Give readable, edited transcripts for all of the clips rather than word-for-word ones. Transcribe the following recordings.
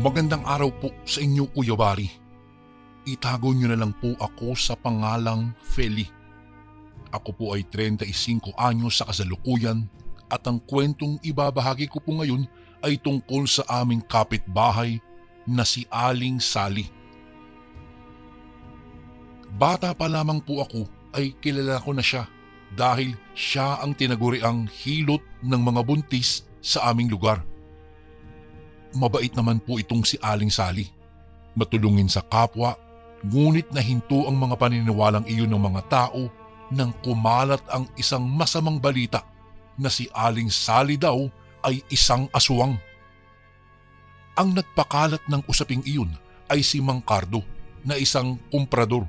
Magandang araw po sa inyo, Kuya Bari. Itago niyo na lang po ako sa pangalang Feli. Ako po ay 35 anyos sa kasalukuyan at ang kwentong ibabahagi ko po ngayon ay tungkol sa aming kapitbahay na si Aling Sally. Bata pa lamang po ako ay kilala ko na siya dahil siya ang tinaguriang hilot ng mga buntis sa aming lugar. Mabait naman po itong si Aling Sally. Matulungin sa kapwa, ngunit nahinto ang mga paniniwalang iyon ng mga tao nang kumalat ang isang masamang balita na si Aling Sally daw ay isang aswang. Ang nagpakalat ng usaping iyon ay si Mang Cardo na isang kumprador.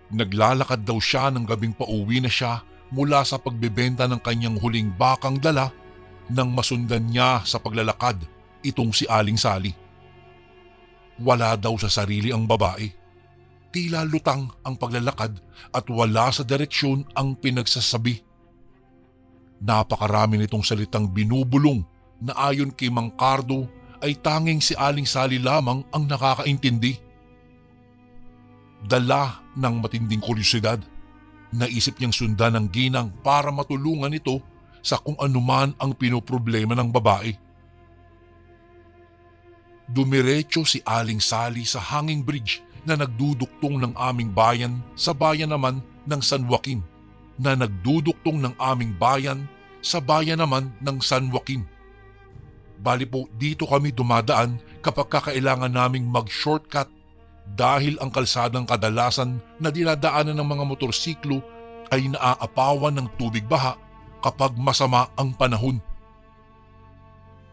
Naglalakad daw siya ng gabing pauwi na siya mula sa pagbebenta ng kanyang huling bakang dala nang masundan niya sa paglalakad itong si Aling Sally. Wala daw sa sarili ang babae. Tila lutang ang paglalakad at wala sa direksyon ang pinagsasabi. Napakarami nitong salitang binubulong na ayon kay Mang Cardo ay tanging si Aling Sally lamang ang nakakaintindi. Dala ng matinding kuryosidad, naisip niyang sundan ng ginang para matulungan ito sa kung anuman ang pinoproblema ng babae. Dumiretso si Aling Sally sa hanging bridge na nagduduktong ng aming bayan sa bayan naman ng San Joaquin, na nagduduktong ng aming bayan sa bayan naman ng San Joaquin. Bali po dito kami dumadaan kapag kakailangan naming mag-shortcut dahil ang kalsadang kadalasan na dinadaanan ng mga motorsiklo ay naaapawan ng tubig baha kapag masama ang panahon.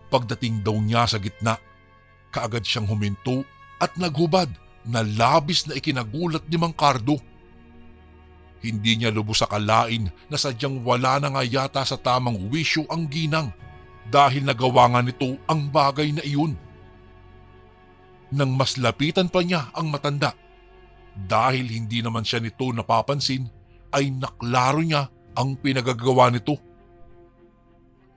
Pagdating daw niya sa gitna, kaagad siyang huminto at naghubad na labis na ikinagulat ni Mang Cardo. Hindi niya lubos akalain na sadyang wala na nga yata sa tamang wisyo ang ginang dahil nagawa nga nito ang bagay na iyon. Nang mas lapitan pa niya ang matanda, dahil hindi naman siya nito napapansin, ay naklaro niya ang pinagagawa nito.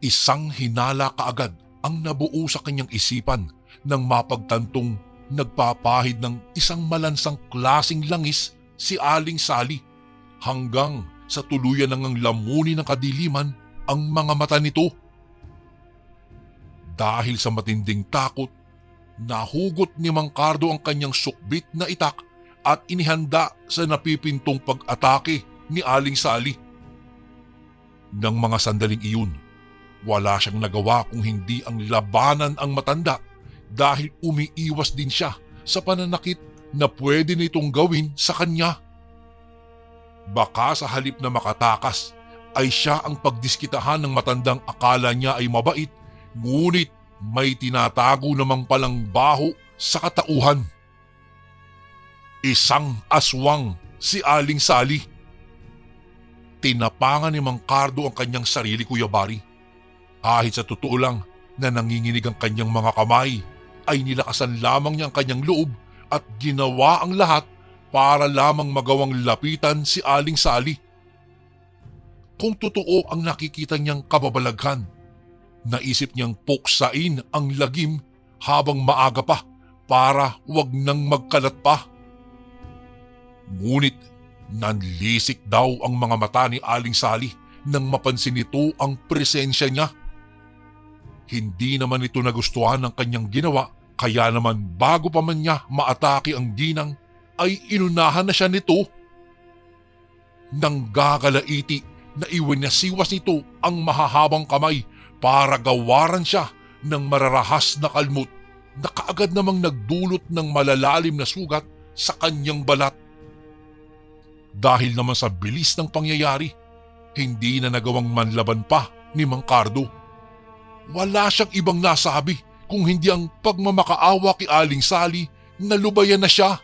Isang hinala kaagad ang nabuo sa kanyang isipan nang mapagtantong nagpapahid ng isang malansang klasing langis si Aling Sally hanggang sa tuluyan nang lamunin ng kadiliman ang mga mata nito. Dahil sa matinding takot, nahugot ni Mang Cardo ang kanyang sukbit na itak at inihanda sa napipintong pag-atake ni Aling Sally. Nang mga sandaling iyon, wala siyang nagawa kung hindi ang labanan ang matanda dahil umiiwas din siya sa pananakit na pwede nitong gawin sa kanya. Baka sa halip na makatakas ay siya ang pagdiskitahan ng matandang akala niya ay mabait, ngunit may tinatago namang palang baho sa katauhan. Isang aswang si Aling Sally. Tinapangan ni Mang Cardo ang kanyang sarili, Kuya Bari. Kahit sa totoo lang na nanginginig ang kanyang mga kamay, ay nilakasan lamang niya ang kanyang loob at ginawa ang lahat para lamang magawang lapitan si Aling Sally. Kung totoo ang nakikita niyang kababalaghan, naisip niyang puksain ang lagim habang maaga pa para wag nang magkalat pa. Ngunit nanlisik daw ang mga mata ni Aling Sally nang mapansin nito ang presensya niya. Hindi naman ito nagustuhan ng kanyang ginawa, kaya naman bago pa man niya maatake ang ginang ay inunahan na siya nito. Nang gagalaiti na iwinasiwas nito ang mahahabang kamay para gawaran siya ng mararahas na kalmot na kaagad namang nagdulot ng malalalim na sugat sa kanyang balat. Dahil naman sa bilis ng pangyayari, hindi na nagawang manlaban pa ni Mang Cardo. Wala siyang ibang nasabi kung hindi ang pagmamakaawa kay Aling Sally na lubayan na siya.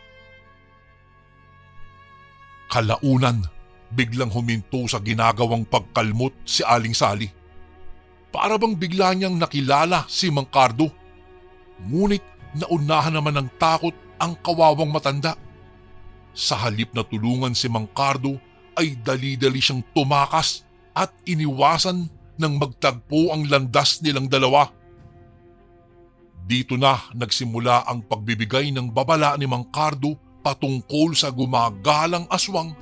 Kalaunan, biglang huminto sa ginagawang pagkalmot si Aling Sally. Para bang bigla niyang nakilala si Mang Cardo. Ngunit naunahan naman ng takot ang kawawang matanda. Sa halip na tulungan si Mang Cardo ay dali-dali siyang tumakas at iniwasan nang magtagpo ang landas nilang dalawa. Dito na nagsimula ang pagbibigay ng babala ni Mang Cardo patungkol sa gumagalang aswang,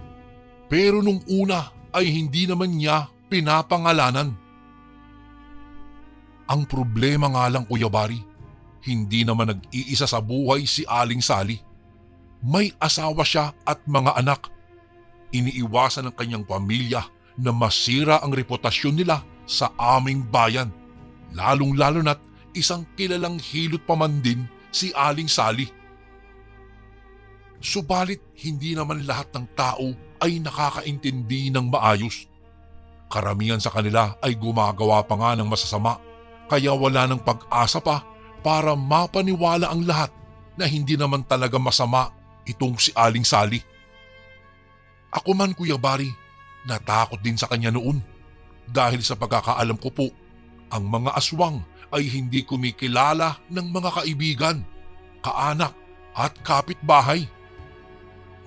pero nung una ay hindi naman niya pinapangalanan. Ang problema nga lang, Kuya Bari, hindi naman nag-iisa sa buhay si Aling Sally. May asawa siya at mga anak. Iniiwasan ng kanyang pamilya na masira ang reputasyon nila sa aming bayan, lalong-lalo na't isang kilalang hilot pa man din si Aling Sally. Subalit hindi naman lahat ng tao ay nakakaintindi ng maayos. Karamihan sa kanila ay gumagawa pa nga ng masasama, kaya wala ng pag-asa pa para mapaniwala ang lahat na hindi naman talaga masama itong si Aling Sally. Ako man, Kuya Bari, natakot din sa kanya noon dahil sa pagkakaalam ko po, ang mga aswang ay hindi kumikilala ng mga kaibigan, kaanak at kapitbahay.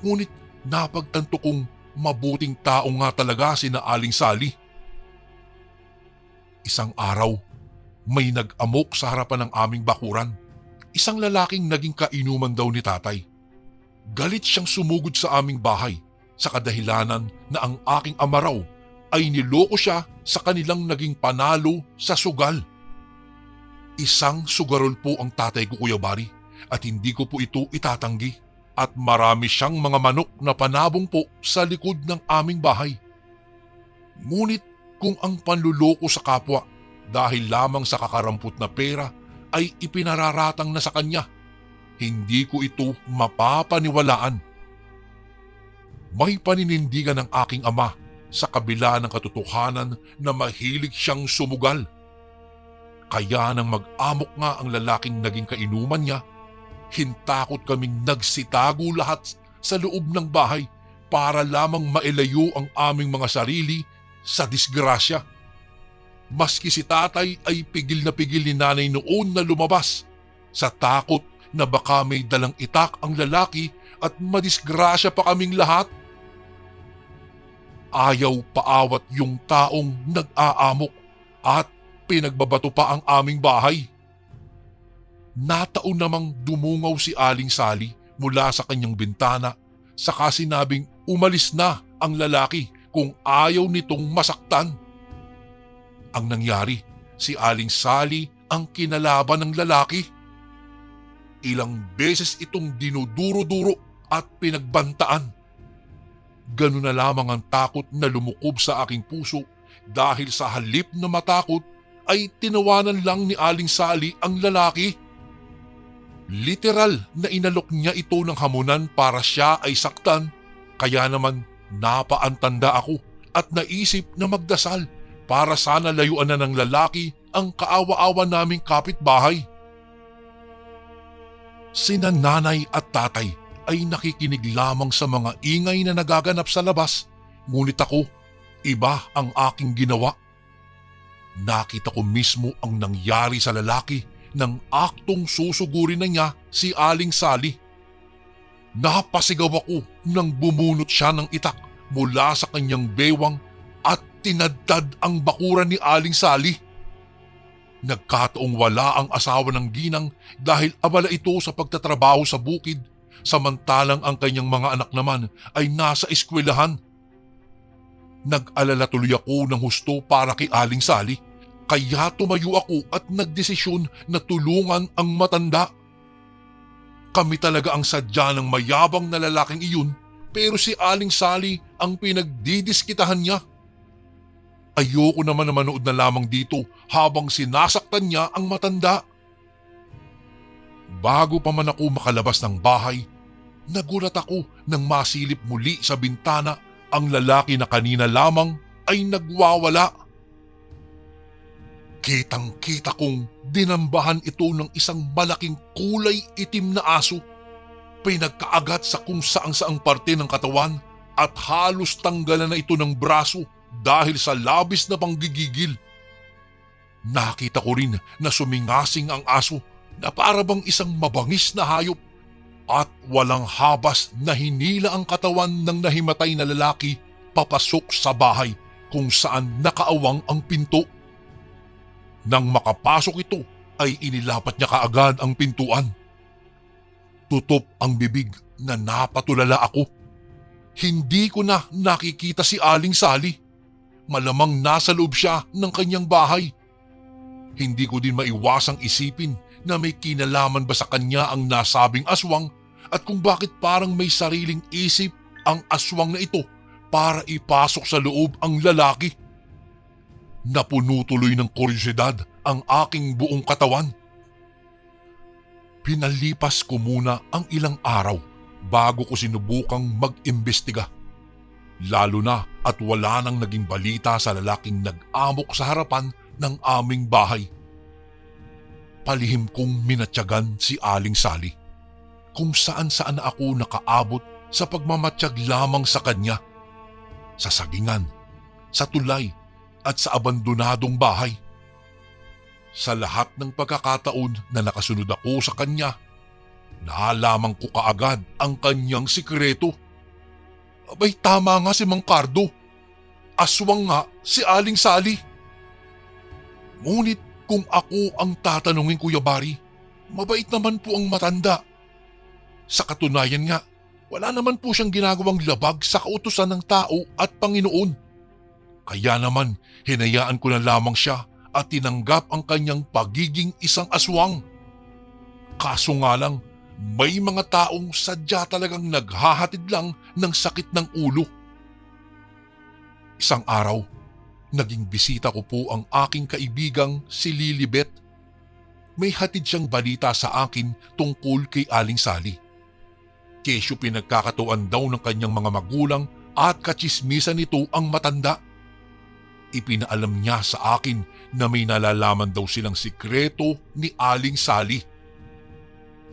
Ngunit napagtanto kong mabuting tao nga talaga sina Aling Sally. Isang araw, may nag-amok sa harapan ng aming bakuran. Isang lalaking naging kainuman daw ni tatay. Galit siyang sumugod sa aming bahay sa kadahilanan na ang aking ama raw ay niloko siya sa kanilang naging panalo sa sugal. Isang sugarol po ang tatay ko, Kuya Bari, at hindi ko po ito itatanggi. At marami siyang mga manok na panabong po sa likod ng aming bahay. Ngunit kung ang panluloko sa kapwa dahil lamang sa kakarampot na pera ay ipinararatang na sa kanya, hindi ko ito mapapaniwalaan. May paninindigan ng aking ama sa kabila ng katotohanan na mahilig siyang sumugal. Kaya nang mag-amok nga ang lalaking naging kainuman niya, hintakot kaming nagsitago lahat sa loob ng bahay para lamang mailayo ang aming mga sarili sa disgrasya. Maski si tatay ay pigil na pigil ni nanay noon na lumabas sa takot na baka may dalang itak ang lalaki at madisgrasya pa kaming lahat. Ayaw paawat yung taong nag-aamok at pinagbabato pa ang aming bahay. Nataon namang dumungaw si Aling Sally mula sa kanyang bintana saka sinabing umalis na ang lalaki kung ayaw nitong masaktan. Ang nangyari, si Aling Sally ang kinalaban ng lalaki. Ilang beses itong dinuduro-duro at pinagbantaan. Ganun na lamang ang takot na lumukob sa aking puso dahil sa halip na matakot ay tinawanan lang ni Aling Sally ang lalaki. Literal na inalok niya ito ng hamunan para siya ay saktan, kaya naman napaantanda ako at naisip na magdasal para sana layuan na ng lalaki ang kaawa-awa naming kapitbahay. Sina nanay at tatay ay nakikinig lamang sa mga ingay na nagaganap sa labas, ngunit ako, iba ang aking ginawa. Nakita ko mismo ang nangyari sa lalaki nang aktong susugurin na niya si Aling Sally. Napasigaw ako nang bumunot siya ng itak mula sa kanyang bewang at tinadtad ang bakuran ni Aling Sally. Nagkataong wala ang asawa ng ginang dahil abala ito sa pagtatrabaho sa bukid, samantalang ang kanyang mga anak naman ay nasa eskwelahan. Nag-alala tuloy ako ng husto para kay Aling Sally, kaya tumayo ako at nagdesisyon na tulungan ang matanda. Kami talaga ang sadya ng mayabang na lalaking iyon, pero si Aling Sally ang pinagdidiskitahan niya. Ayoko naman na manood na lamang dito habang sinasaktan niya ang matanda. Bago pa man ako makalabas ng bahay, nagulat ako nang masilip muli sa bintana ang lalaki na kanina lamang ay nagwawala. Kitang-kita kong dinambahan ito ng isang malaking kulay itim na aso. Pinagkaagat sa kung saang-saang parte ng katawan at halos tanggalan na ito ng braso dahil sa labis na panggigigil. Nakita ko rin na sumingasing ang aso na para bang isang mabangis na hayop at walang habas na hinila ang katawan ng nahimatay na lalaki papasok sa bahay kung saan nakaawang ang pinto. Nang makapasok ito ay inilapat niya kaagad ang pintuan. Tutop ang bibig na napatulala ako. Hindi ko na nakikita si Aling Sally. Malamang nasa loob siya ng kanyang bahay. Hindi ko din maiwasang isipin na may kinalaman ba sa kanya ang nasabing aswang at kung bakit parang may sariling isip ang aswang na ito para ipasok sa loob ang lalaki. Napuno tuloy ng kuryosidad ang aking buong katawan. Pinalipas ko muna ang ilang araw bago ko sinubukang mag-imbestiga. Lalo na at wala nang naging balita sa lalaking nag-amok sa harapan ng aming bahay. Palihim kong minatyagan si Aling Sally. Kung saan-saan ako nakaabot sa pagmamatsyag lamang sa kanya. Sa sagingan, sa tulay at sa abandonadong bahay. Sa lahat ng pagkakataon na nakasunod ako sa kanya, naalaman ko kaagad ang kanyang sikreto. Abay, tama nga si Mang Cardo. Aswang nga si Aling Sally. Ngunit kung ako ang tatanungin, Kuya Bari, mabait naman po ang matanda. Sa katunayan nga, wala naman po siyang ginagawang labag sa kautusan ng tao at Panginoon. Kaya naman, hinayaan ko na lamang siya at tinanggap ang kanyang pagiging isang aswang. Kaso nga lang, may mga taong sadya talagang naghahatid lang ng sakit ng ulo. Isang araw, naging bisita ko po ang aking kaibigang si Lilibet. May hatid siyang balita sa akin tungkol kay Aling Sally. Kesyo pinagkakatuan daw ng kanyang mga magulang at katsismisan nito ang matanda. Ipinaalam niya sa akin na may nalalaman daw silang sikreto ni Aling Sally.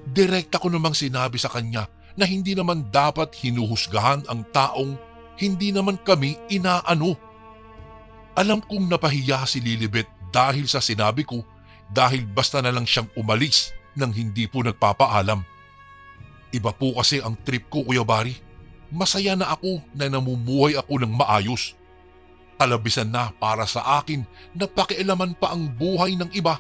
Direkta ko namang sinabi sa kanya na hindi naman dapat hinuhusgahan ang taong hindi naman kami inaano. Alam kong napahiya si Lilibet dahil sa sinabi ko dahil basta na lang siyang umalis nang hindi po nagpapaalam. Iba po kasi ang trip ko, Kuya Bari. Masaya na ako na namumuhay ako ng maayos. Talabisan na para sa akin na pakialaman pa ang buhay ng iba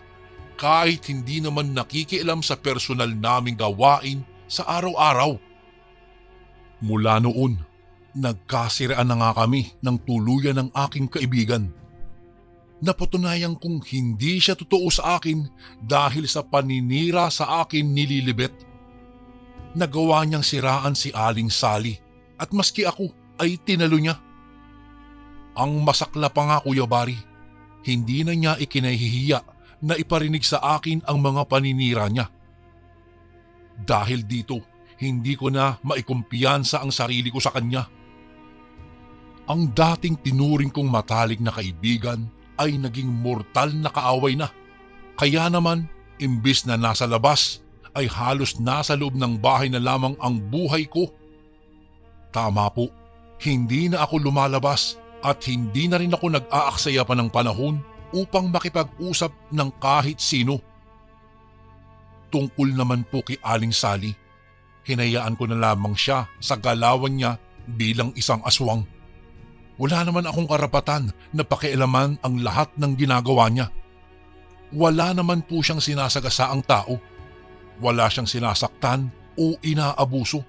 kahit hindi naman nakikialam sa personal naming gawain sa araw-araw. Mula noon, nagkasiraan na nga kami ng tuluyan ng aking kaibigan. Napatunayan kong hindi siya totoo sa akin dahil sa paninira sa akin ni Lilibet. Nagawa niyang siraan si Aling Sally at maski ako ay tinalo niya. Ang masakla pa nga, Kuya Bari, hindi na niya ikinahihiya na iparinig sa akin ang mga paninira niya. Dahil dito, hindi ko na maikumpiyansa ang sarili ko sa kanya. Ang dating tinuring kong matalik na kaibigan ay naging mortal na kaaway na. Kaya naman, imbis na nasa labas, ay halos nasa loob ng bahay na lamang ang buhay ko. Tama po, hindi na ako lumalabas at hindi na rin ako nag-aaksaya pa ng panahon upang makipag-usap ng kahit sino. Tungkol naman po kay Aling Sally, hinayaan ko na lamang siya sa galawan niya bilang isang aswang. Wala naman akong karapatan na pakialaman ang lahat ng ginagawa niya. Wala naman po siyang sinasagasaang tao. Wala siyang sinasaktan o inaabuso.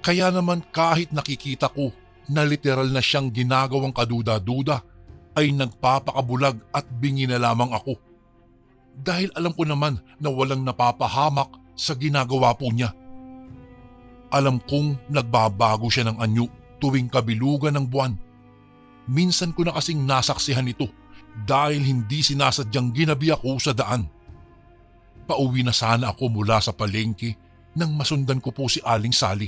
Kaya naman kahit nakikita ko na literal na siyang ginagawang kaduda-duda, ay nagpapakabulag at bingi na lamang ako. Dahil alam ko naman na walang napapahamak sa ginagawa po niya. Alam kong nagbabago siya ng anyo tuwing kabilugan ng buwan. Minsan ko na kasing nasaksihan ito dahil hindi sinasadyang ginabi ako sa daan. Pauwi na sana ako mula sa palengke nang masundan ko po si Aling Sally.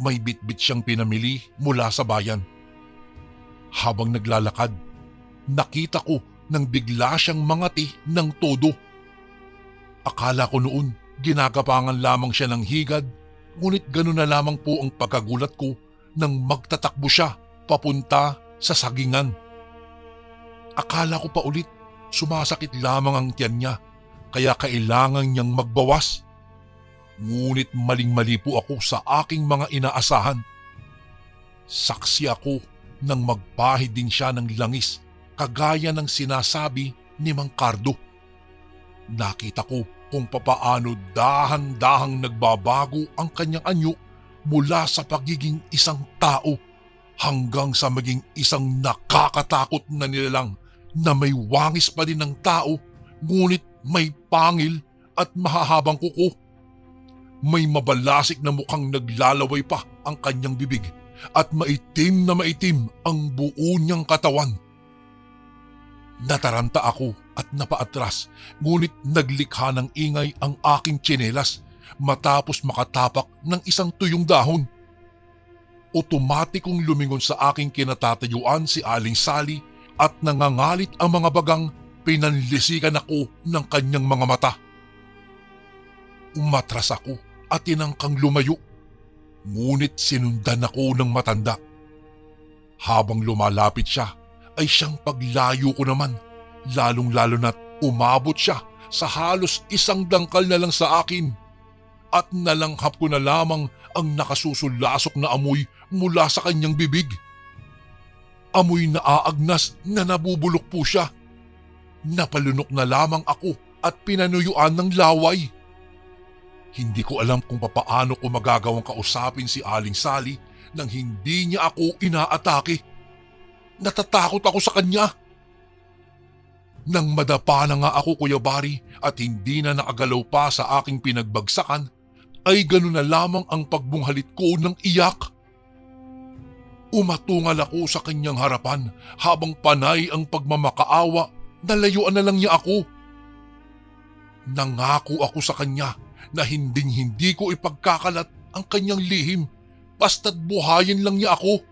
May bitbit siyang pinamili mula sa bayan. Habang naglalakad, nakita ko nang bigla siyang mangati ng todo. Akala ko noon ginagapangan lamang siya ng higad, ngunit gano'n na lamang po ang pagkagulat ko nang magtatakbo siya papunta sa sagingan. Akala ko pa ulit sumasakit lamang ang tiyan niya kaya kailangan niyang magbawas. Ngunit maling-mali po ako sa aking mga inaasahan. Saksi ako nang magpahid din siya ng langis kagaya ng sinasabi ni Mang Cardo. Nakita ko kung papaano dahan-dahang nagbabago ang kanyang anyo mula sa pagiging isang tao hanggang sa maging isang nakakatakot na nilalang na may wangis pa din ng tao ngunit may pangil at mahahabang kuko. May mabalasik na mukhang naglalaway pa ang kanyang bibig at maitim na maitim ang buo niyang katawan. Nataranta ako at napaatras ngunit naglikha ng ingay ang aking tsinelas matapos makatapak ng isang tuyong dahon. Otomatikong lumingon sa aking kinatatayuan si Aling Sally at nangangalit ang mga bagang pinanlisikan ako ng kanyang mga mata. Umatras ako at tinangkang lumayo, ngunit sinundan ako ng matanda. Habang lumalapit siya ay siyang paglayo ko naman, lalong-lalo na't umabot siya sa halos isang dangkal na lang sa akin at nalanghap ko na lamang ang nakasusulasok na amoy mula sa kanyang bibig. Amoy na aagnas na nabubulok po siya. Napalunok na lamang ako at pinanuyuan ng laway. Hindi ko alam kung papaano ko magagawang kausapin si Aling Sally nang hindi niya ako inaatake. Natatakot ako sa kanya. Nang madapa na nga ako, Kuya Bari, at hindi na nakagalaw pa sa aking pinagbagsakan, ay gano'n na lamang ang pagbunghalit ko ng iyak. Umatungal ako sa kanyang harapan habang panay ang pagmamakaawa na layuan na lang niya ako. Nangako ako sa kanya na hinding-hindi ko ipagkakalat ang kanyang lihim basta't buhayin lang niya ako.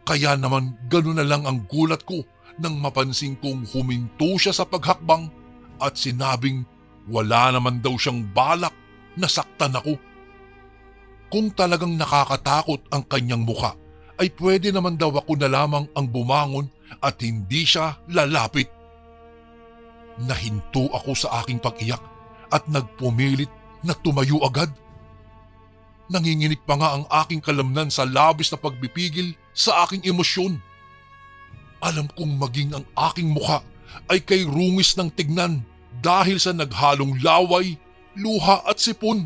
Kaya naman gano'n na lang ang gulat ko nang mapansin kong huminto siya sa paghakbang at sinabing wala naman daw siyang balak na saktan ako. Kung talagang nakakatakot ang kanyang muka, ay pwede naman daw ako na lamang ang bumangon at hindi siya lalapit. Nahinto ako sa aking pag-iyak at nagpumilit na tumayo agad. Nanginginig pa nga ang aking kalamnan sa labis na pagpipigil sa aking emosyon. Alam kong maging ang aking mukha ay kay rungis ng tignan dahil sa naghalong laway, luha at sipon.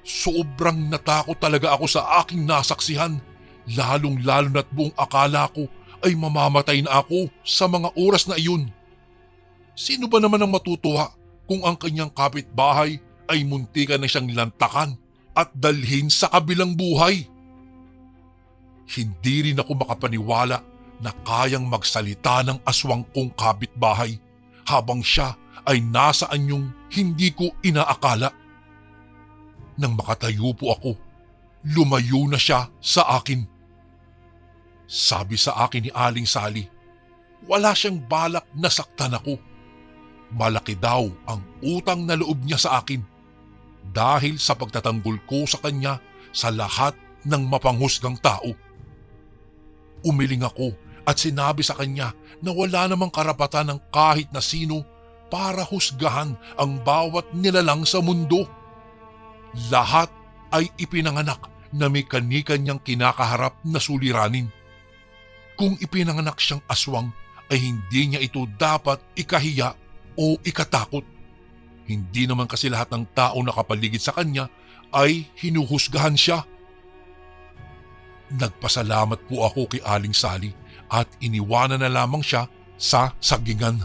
Sobrang natakot talaga ako sa aking nasaksihan, lalong-lalo na't buong akala ko ay mamamatay na ako sa mga oras na iyon. Sino ba naman ang matutuwa kung ang kanyang kapitbahay ay muntikan na siyang lantakan at dalhin sa kabilang buhay? Hindi rin ako makapaniwala na kayang magsalita ng aswang kong kapitbahay habang siya ay nasa anyong hindi ko inaakala. Nang makatayo po ako, lumayo na siya sa akin. Sabi sa akin ni Aling Sally, wala siyang balak na saktan ako. Malaki daw ang utang na loob niya sa akin dahil sa pagtatanggol ko sa kanya sa lahat ng mapanghusgang tao. Umiling ako at sinabi sa kanya na wala namang karapatan ng kahit na sino para husgahan ang bawat nilalang sa mundo. Lahat ay ipinanganak na may kani-kanyang kinakaharap na suliranin. Kung ipinanganak siyang aswang ay hindi niya ito dapat ikahiya o ikatakot. Hindi naman kasi lahat ng tao na kapaligid sa kanya ay hinuhusgahan siya. Nagpasalamat po ako kay Aling Sally at iniwanan na lamang siya sa sagingan.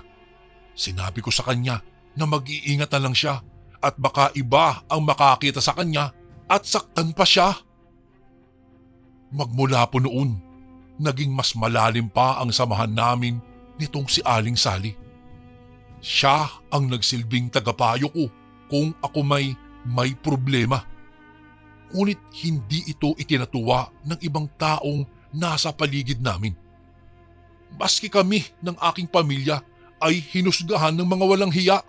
Sinabi ko sa kanya na mag-iingat na lang siya at baka iba ang makakita sa kanya at saktan pa siya. Magmula po noon, naging mas malalim pa ang samahan namin nitong si Aling Sally. Siya ang nagsilbing tagapayo ko kung ako may problema. Ngunit hindi ito ikinatuwa ng ibang taong nasa paligid namin. Maski kami ng aking pamilya ay hinusgahan ng mga walang hiya.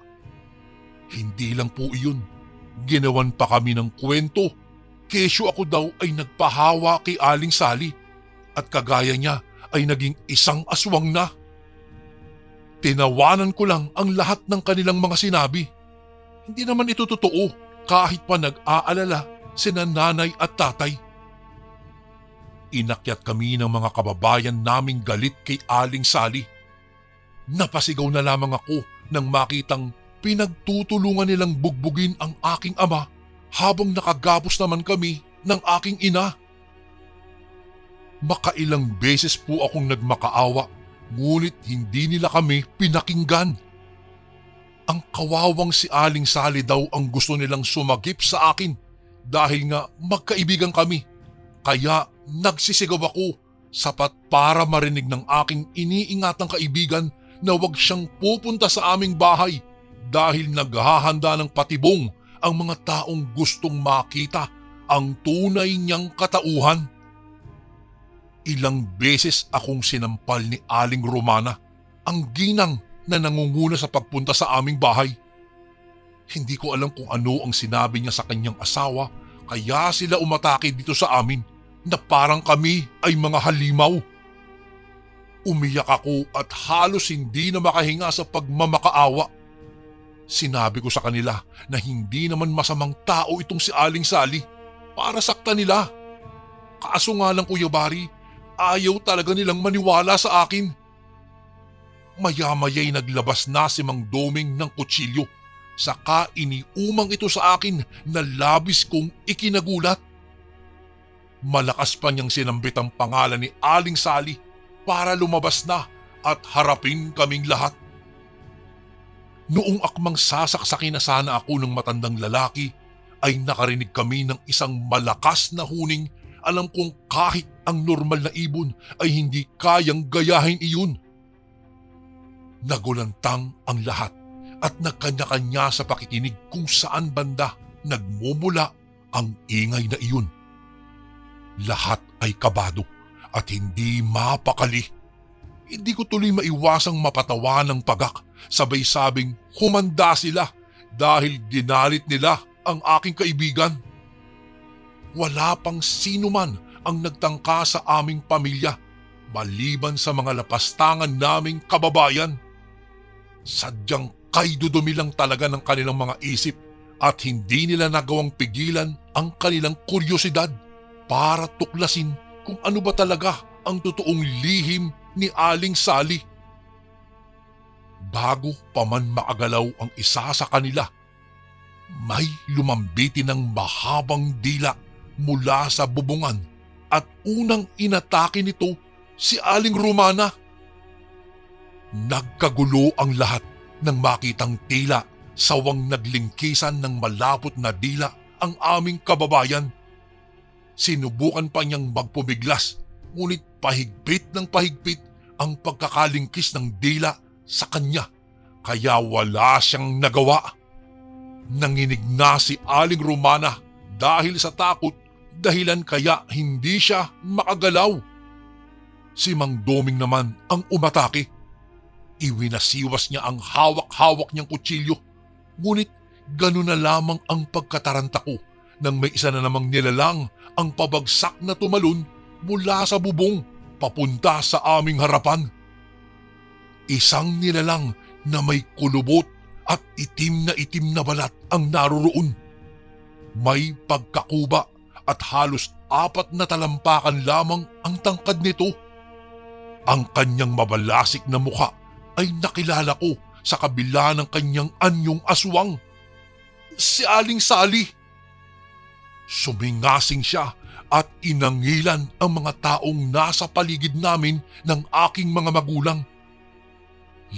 Hindi lang po iyon, ginawan pa kami ng kwento. Kesyo ako daw ay nagpahawa kay Aling Sally at kagaya niya ay naging isang aswang na. Tinawanan ko lang ang lahat ng kanilang mga sinabi. Hindi naman ito totoo kahit pa nag-aalala sina nanay at tatay. Inakyat kami ng mga kababayan naming galit kay Aling Sally. Napasigaw na lamang ako nang makitang pinagtutulungan nilang bugbugin ang aking ama habang nakagapos naman kami ng aking ina. Makailang beses po akong nagmakaawa, ngunit hindi nila kami pinakinggan. Ang kawawang si Aling Sally daw ang gusto nilang sumagip sa akin dahil nga magkaibigan kami. Kaya nagsisigaw ako, sapat para marinig ng aking iniingatang kaibigan na wag siyang pupunta sa aming bahay dahil naghahanda ng patibong ang mga taong gustong makita ang tunay niyang katauhan. Ilang beses akong sinampal ni Aling Romana, ang ginang na nangunguna sa pagpunta sa aming bahay. Hindi ko alam kung ano ang sinabi niya sa kanyang asawa kaya sila umatake dito sa amin na parang kami ay mga halimaw. Umiyak ako at halos hindi na makahinga sa pagmamakaawa. Sinabi ko sa kanila na hindi naman masamang tao itong si Aling Sally para saktan nila. Kaso nga lang Kuya Bari, ayaw talaga nilang maniwala sa akin. Maya-maya'y naglabas na si Mang Doming ng kutsilyo. Saka iniumang ito sa akin na labis kong ikinagulat. Malakas pa niyang sinambit ang pangalan ni Aling Sally para lumabas na at harapin kaming lahat. Noong akmang sasaksakin na sana ako ng matandang lalaki, ay nakarinig kami ng isang malakas na huning. Alam kong kahit ang normal na ibon ay hindi kayang gayahin iyon. Nagulantang ang lahat at nagkanya-kanya sa pakikinig kung saan banda nagmumula ang ingay na iyon. Lahat ay kabado at hindi mapakali. Hindi ko tuloy maiwasang mapatawa ng pagak, sabay sabing humanda sila dahil dinalit nila ang aking kaibigan. Wala pang sino man ang nagtangka sa aming pamilya maliban sa mga lapastangan naming kababayan. Sadyang kaydudumi lang talaga ng kanilang mga isip at hindi nila nagawang pigilan ang kanilang kuryosidad para tuklasin kung ano ba talaga ang totoong lihim ni Aling Sally. Bago pa man makagalaw ang isa sa kanila, may lumambitin ng mahabang dila mula sa bubungan at unang inatake nito si Aling Romana. Nagkagulo ang lahat nang makitang tila sawang naglingkisan ng malapot na dila ang aming kababayan. Sinubukan pa niyang magpumiglas, ngunit pahigpit ng pahigpit ang pagkakalingkis ng dila sa kanya, kaya wala siyang nagawa. Nanginig na si Aling Romana dahil sa takot, dahilan kaya hindi siya makagalaw. Si Mang Doming naman ang umatake. Iwinasiwas niya ang hawak-hawak niyang kutsilyo, ngunit gano'n na lamang ang pagkataranta ko nang may isa na namang nilalang ang pabagsak na tumalon mula sa bubong papunta sa aming harapan. Isang nilalang na may kulubot at itim na balat ang naroroon. May pagkakuba at halos 4 na talampakan lamang ang tangkad nito. Ang kanyang mabalasik na mukha ay nakilala ko sa kabila ng kanyang anyong aswang. Si Aling Sally. Sumingasing siya at inangilan ang mga taong nasa paligid namin ng aking mga magulang.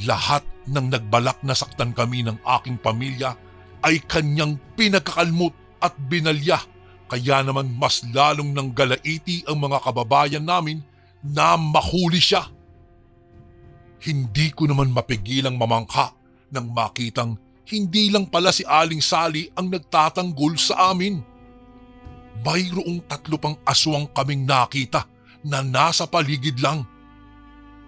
Lahat ng nagbalak na saktan kami ng aking pamilya ay kanyang pinagkakalmot at binalya, kaya naman mas lalong nang galaiti ang mga kababayan namin na mahuli siya. Hindi ko naman mapigilang mamangka nang makitang hindi lang pala si Aling Sally ang nagtatanggol sa amin. Mayroong 3 pang aswang kaming nakita na nasa paligid lang.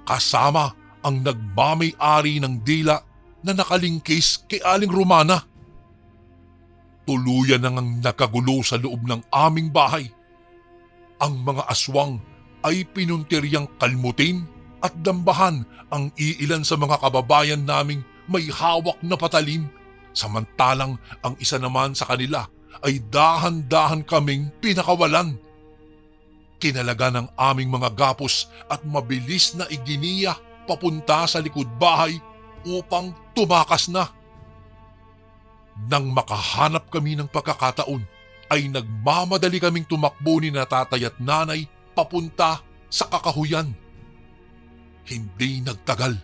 Kasama ang nagmamay-ari ng dila na nakalingkis kay Aling Romana. Tuluyan nang nakagulo sa loob ng aming bahay. Ang mga aswang ay pinuntiryang kalmutin at dambahan ang iilan sa mga kababayan naming may hawak na patalim, samantalang ang isa naman sa kanila ay dahan-dahan kaming pinakawalan. Kinalaga ng aming mga gapos at mabilis na iginiya papunta sa likod bahay upang tumakas na. Nang makahanap kami ng pagkakataon, ay nagmamadali kaming tumakbo ni na tatay at nanay papunta sa kakahuyan. Hindi nagtagal.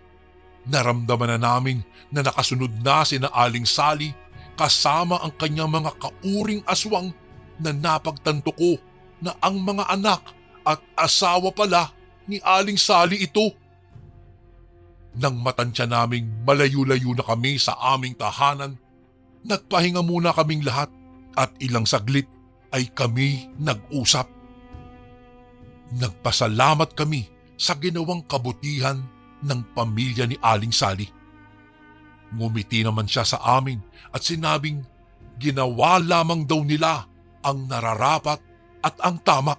Naramdaman na namin na nakasunod na sina Aling Sally kasama ang kanyang mga kauring aswang na napagtanto ko na ang mga anak at asawa pala ni Aling Sally ito. Nang matansya naming malayo-layo na kami sa aming tahanan, nagpahinga muna kaming lahat at ilang saglit ay kami nag-usap. Nagpasalamat kami sa ginawang kabutihan ng pamilya ni Aling Sally. Ngumiti naman siya sa amin at sinabing ginawa lamang daw nila ang nararapat at ang tama.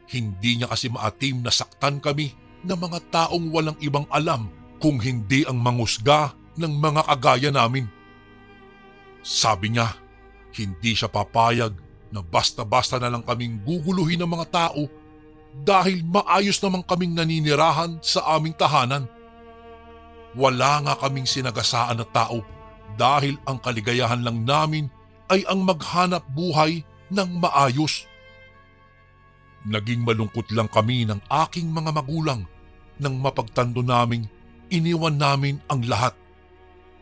Hindi niya kasi maatim na saktan kami ng mga taong walang ibang alam kung hindi ang mangusga ng mga kagaya namin. Sabi niya, hindi siya papayag na basta-basta na lang kaming guguluhin ng mga tao dahil maayos naman kaming naninirahan sa aming tahanan. Wala nga kaming sinagasaan na tao dahil ang kaligayahan lang namin ay ang maghanap buhay ng maayos. Naging malungkot lang kami ng aking mga magulang nang mapagtanto naming iniwan namin ang lahat.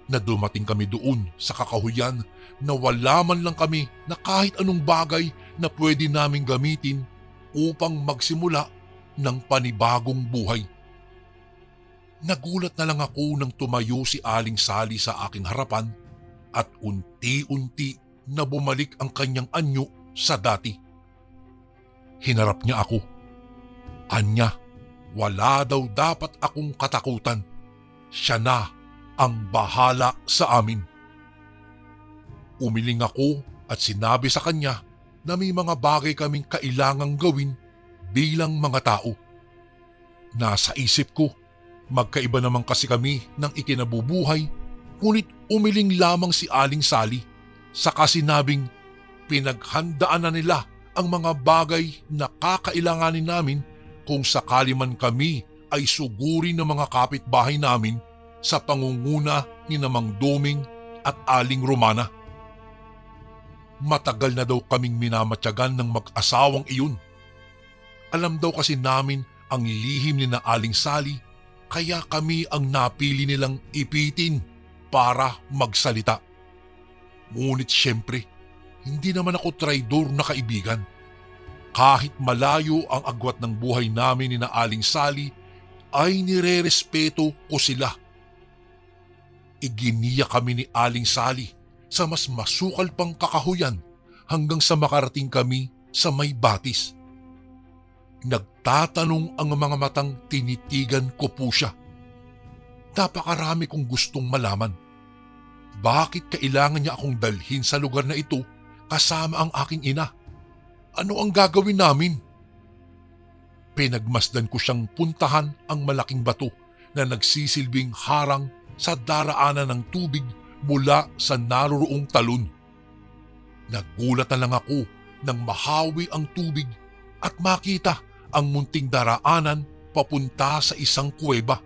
Na dumating kami doon sa kakahuyan na wala man lang kami na kahit anong bagay na pwede naming gamitin upang magsimula ng panibagong buhay. Nagulat na lang ako nang tumayo si Aling Sally sa aking harapan at unti-unti na bumalik ang kanyang anyo sa dati. Hinarap niya ako. Anya, wala daw dapat akong katakutan. Siya na ang bahala sa amin. Umiling ako at sinabi sa kanya na may mga bagay kaming kailangang gawin bilang mga tao. Nasa isip ko, magkaiba naman kasi kami ng ikinabubuhay, ngunit umiling lamang si Aling Sally. Saka sinabing pinaghandaan na nila ang mga bagay na kakailanganin namin kung sakali man kami ay sugurin ng mga kapitbahay namin sa pangunguna ni Namang Doming at Aling Romana. Matagal na daw kaming minamatyagan ng mag-asawang iyon. Alam daw kasi namin ang lihim ni na Aling Sally, kaya kami ang napili nilang ipitin para magsalita. Ngunit siyempre, hindi naman ako traidor na kaibigan. Kahit malayo ang agwat ng buhay namin ni na Aling Sally, ay nirerespeto ko sila. Iginiya kami ni Aling Sally sa mas masukal pang kakahuyan hanggang sa makarating kami sa may batis. Nagtatanong ang mga matang tinitigan ko po siya. Napakarami kong gustong malaman. Bakit kailangan niya akong dalhin sa lugar na ito kasama ang aking ina? Ano ang gagawin namin? Pinagmasdan ko siyang puntahan ang malaking bato na nagsisilbing harang sa daraanan ng tubig mula sa naroroong talon. Nagulat na lang ako nang mahawi ang tubig at makita ang munting daraanan papunta sa isang kuweba.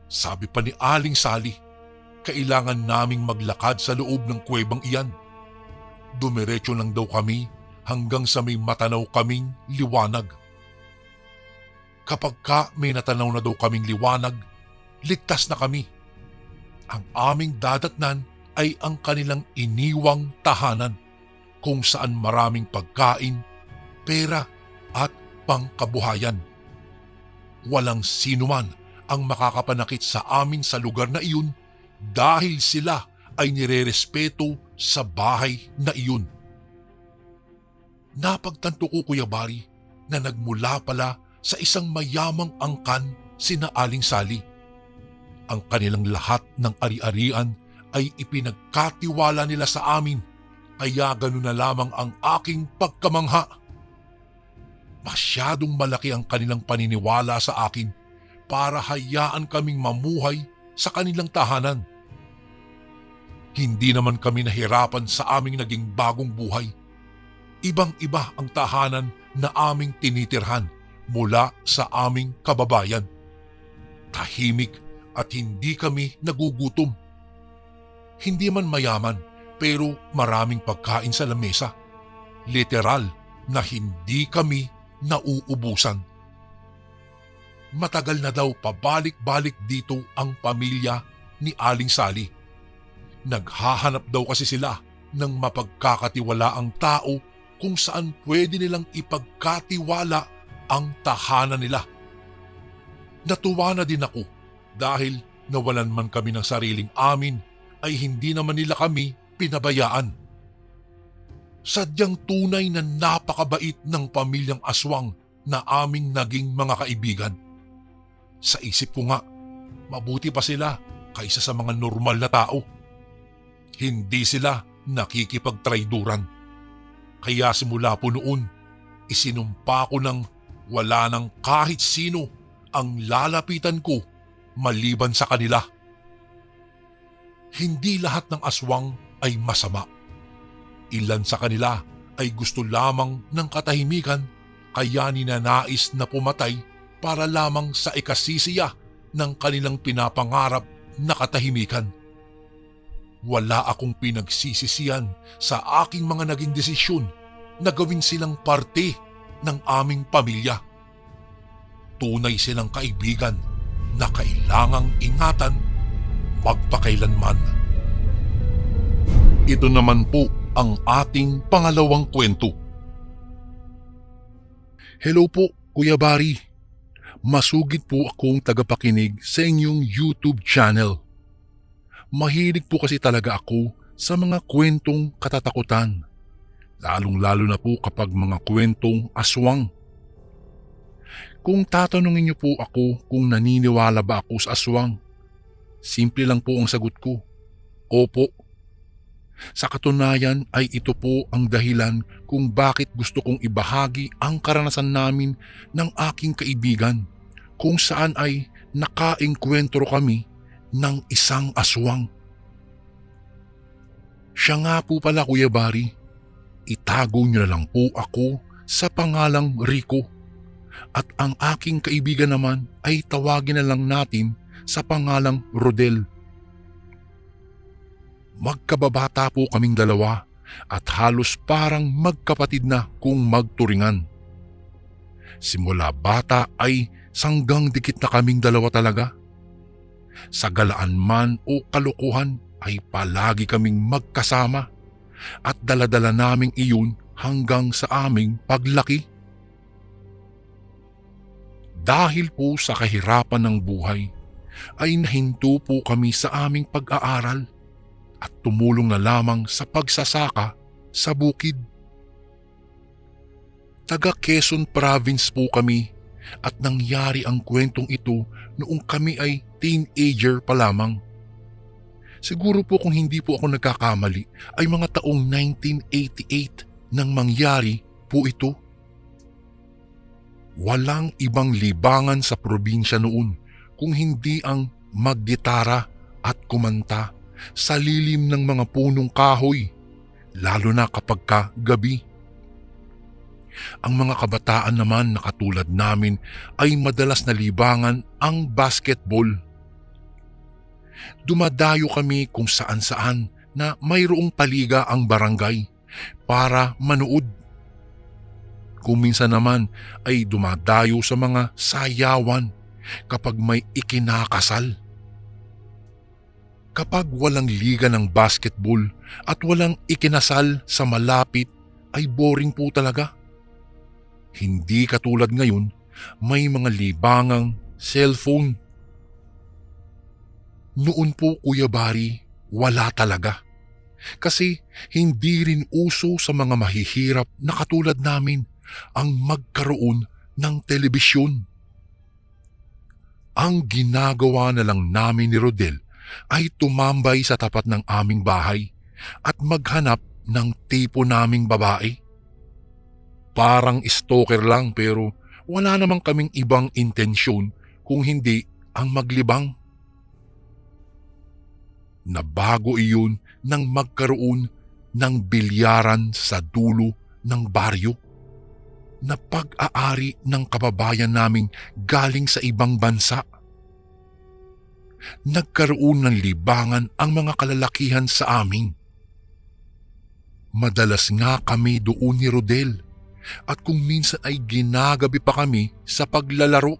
Sabi pa ni Aling Sally, kailangan naming maglakad sa loob ng kuwebang iyan. Dumiretso lang daw kami hanggang sa may matanaw kaming liwanag. Kapag may natanaw na daw kaming liwanag, ligtas na kami. Ang aming dadatnan ay ang kanilang iniwang tahanan kung saan maraming pagkain, pera at pangkabuhayan. Walang sinuman ang makakapanakit sa amin sa lugar na iyon dahil sila ay nirerespeto sa bahay na iyon. Napagtanto ko, Kuya Bari, na nagmula pala sa isang mayamang angkan sina Aling Sally. Ang kanilang lahat ng ari-arian ay ipinagkatiwala nila sa amin, kaya ganoon na lamang ang aking pagkamangha. Masyadong malaki ang kanilang paniniwala sa akin para hayaan kaming mamuhay sa kanilang tahanan. Hindi naman kami nahirapan sa aming naging bagong buhay. Ibang-iba ang tahanan na aming tinitirhan mula sa aming kababayan. Tahimik at hindi kami nagugutom. Hindi man mayaman pero maraming pagkain sa lamesa. Literal na hindi kami nauubusan. Matagal na daw pabalik-balik dito ang pamilya ni Aling Sally. Naghahanap daw kasi sila ng mapagkakatiwalaang tao kung saan pwede nilang ipagkatiwala ang tahanan nila. Natuwa na din ako dahil nawalan man kami ng sariling amin ay hindi naman nila kami pinabayaan. Sadyang tunay na napakabait ng pamilyang Aswang na aming naging mga kaibigan. Sa isip ko nga, mabuti pa sila kaysa sa mga normal na tao. Hindi sila nakikipagtrayduran. Kaya simula po noon, isinumpa ko ng wala nang kahit sino ang lalapitan ko maliban sa kanila. Hindi lahat ng aswang ay masama. Ilan sa kanila ay gusto lamang ng katahimikan kaya ninanais na pumatay para lamang sa ikasisiya ng kanilang pinapangarap na katahimikan. Wala akong pinagsisisihan sa aking mga naging desisyon na gawin silang parte ng aming pamilya. Tunay silang kaibigan na kailangang ingatan magpakailanman. Ito naman po ang ating pangalawang kwento. Hello po, Kuya Barry. Masugid po akong tagapakinig sa inyong YouTube channel. Mahilig po kasi talaga ako sa mga kwentong katatakutan, lalong-lalo na po kapag mga kwentong aswang. Kung tatanungin niyo po ako kung naniniwala ba ako sa aswang, simple lang po ang sagot ko, opo. Sa katunayan ay ito po ang dahilan kung bakit gusto kong ibahagi ang karanasan namin ng aking kaibigan kung saan ay nakaengkwentro kami ng isang aswang. Siya nga po pala, Kuya Barry, itago niyo na lang po ako sa pangalang Rico at ang aking kaibigan naman ay tawagin na lang natin sa pangalang Rodel. Magkababata po kaming dalawa at halos parang magkapatid na kung magturingan. Simula bata ay sanggang dikit na kaming dalawa talaga. Sa galaan man o kalukuhan ay palagi kaming magkasama at daladala naming iyon hanggang sa aming paglaki. Dahil po sa kahirapan ng buhay ay nahinto po kami sa aming pag-aaral at tumulong na lamang sa pagsasaka sa bukid. Taga Quezon Province po kami at nangyari ang kwentong ito noong kami ay teenager pa lamang. Siguro po kung hindi po ako nagkakamali ay mga taong 1988 nang mangyari po ito. Walang ibang libangan sa probinsya noon kung hindi ang maggitara at kumanta sa lilim ng mga punong kahoy, lalo na kapag gabi. Ang mga kabataan naman na katulad namin ay madalas na libangan ang basketball. Dumadayo kami kung saan-saan na mayroong paliga ang barangay para manood. Kung minsan naman ay dumadayo sa mga sayawan kapag may ikinakasal. Kapag walang liga ng basketball at walang ikinasal sa malapit ay boring po talaga. Hindi katulad ngayon, may mga libangang cellphone. Noon po, Kuya Barry, wala talaga. Kasi hindi rin uso sa mga mahihirap na katulad namin ang magkaroon ng telebisyon. Ang ginagawa na lang namin ni Rodel ay tumambay sa tapat ng aming bahay at maghanap ng tipo naming babae. Parang stalker lang pero wala namang kaming ibang intensyon kung hindi ang maglibang. Nabago iyon nang magkaroon ng bilyaran sa dulo ng baryo na pag-aari ng kababayan naming galing sa ibang bansa. nagkaroon ng libangan ang mga kalalakihan sa amin. Madalas nga kami doon ni Rodel at kung minsan ay ginagabi pa kami sa paglalaro.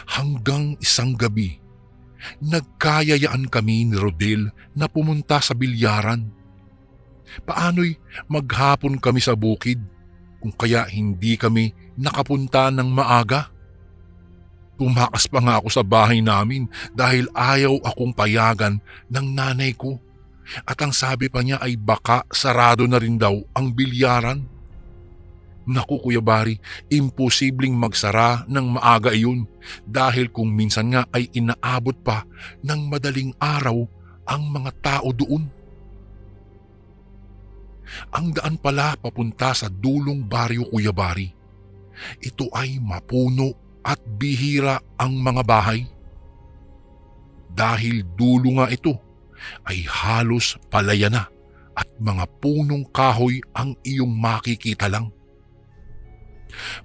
Hanggang isang gabi, nagkayayaan kami ni Rodel na pumunta sa bilyaran. Paano'y maghapon kami sa bukid kung kaya hindi kami nakapunta ng maaga. Tumakas pa nga ako sa bahay namin dahil ayaw akong payagan ng nanay ko. At ang sabi pa niya ay baka sarado na rin daw ang bilyaran. Naku Kuya Bari, imposibleng magsara ng maaga iyon dahil kung minsan nga ay inaabot pa ng madaling araw ang mga tao doon. Ang daan pala papunta sa dulong baryo Kuya Bari. Ito ay mapuno at bihira ang mga bahay. Dahil dulo nga ito ay halos palaya na at mga punong kahoy ang iyong makikita lang.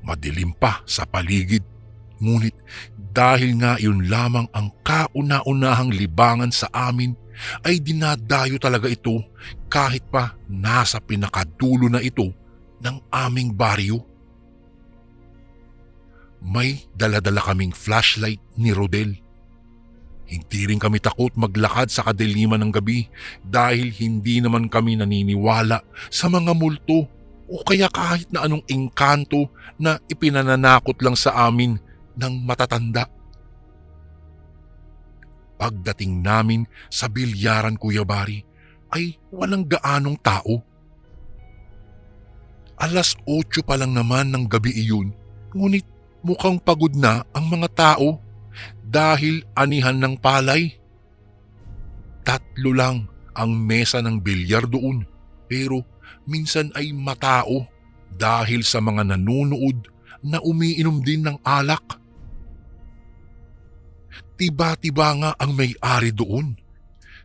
Madilim pa sa paligid, ngunit dahil nga iyon lamang ang kauna-unahang libangan sa amin ay dinadayo talaga ito kahit pa nasa pinakadulo na ito ng aming baryo. May dala-dala kaming flashlight ni Rodel. Hindi rin kami takot maglakad sa kadiliman ng gabi dahil hindi naman kami naniniwala sa mga multo o kaya kahit na anong engkanto na ipinananakot lang sa amin ng matatanda. Pagdating namin sa bilyaran Kuya Bari ay walang gaanong tao. 8:00 pa lang naman ng gabi iyon, ngunit mukhang pagod na ang mga tao dahil anihan ng palay. 3 lang ang mesa ng bilyar doon pero minsan ay matao dahil sa mga nanunood na umiinom din ng alak. Tiba-tiba nga ang may-ari doon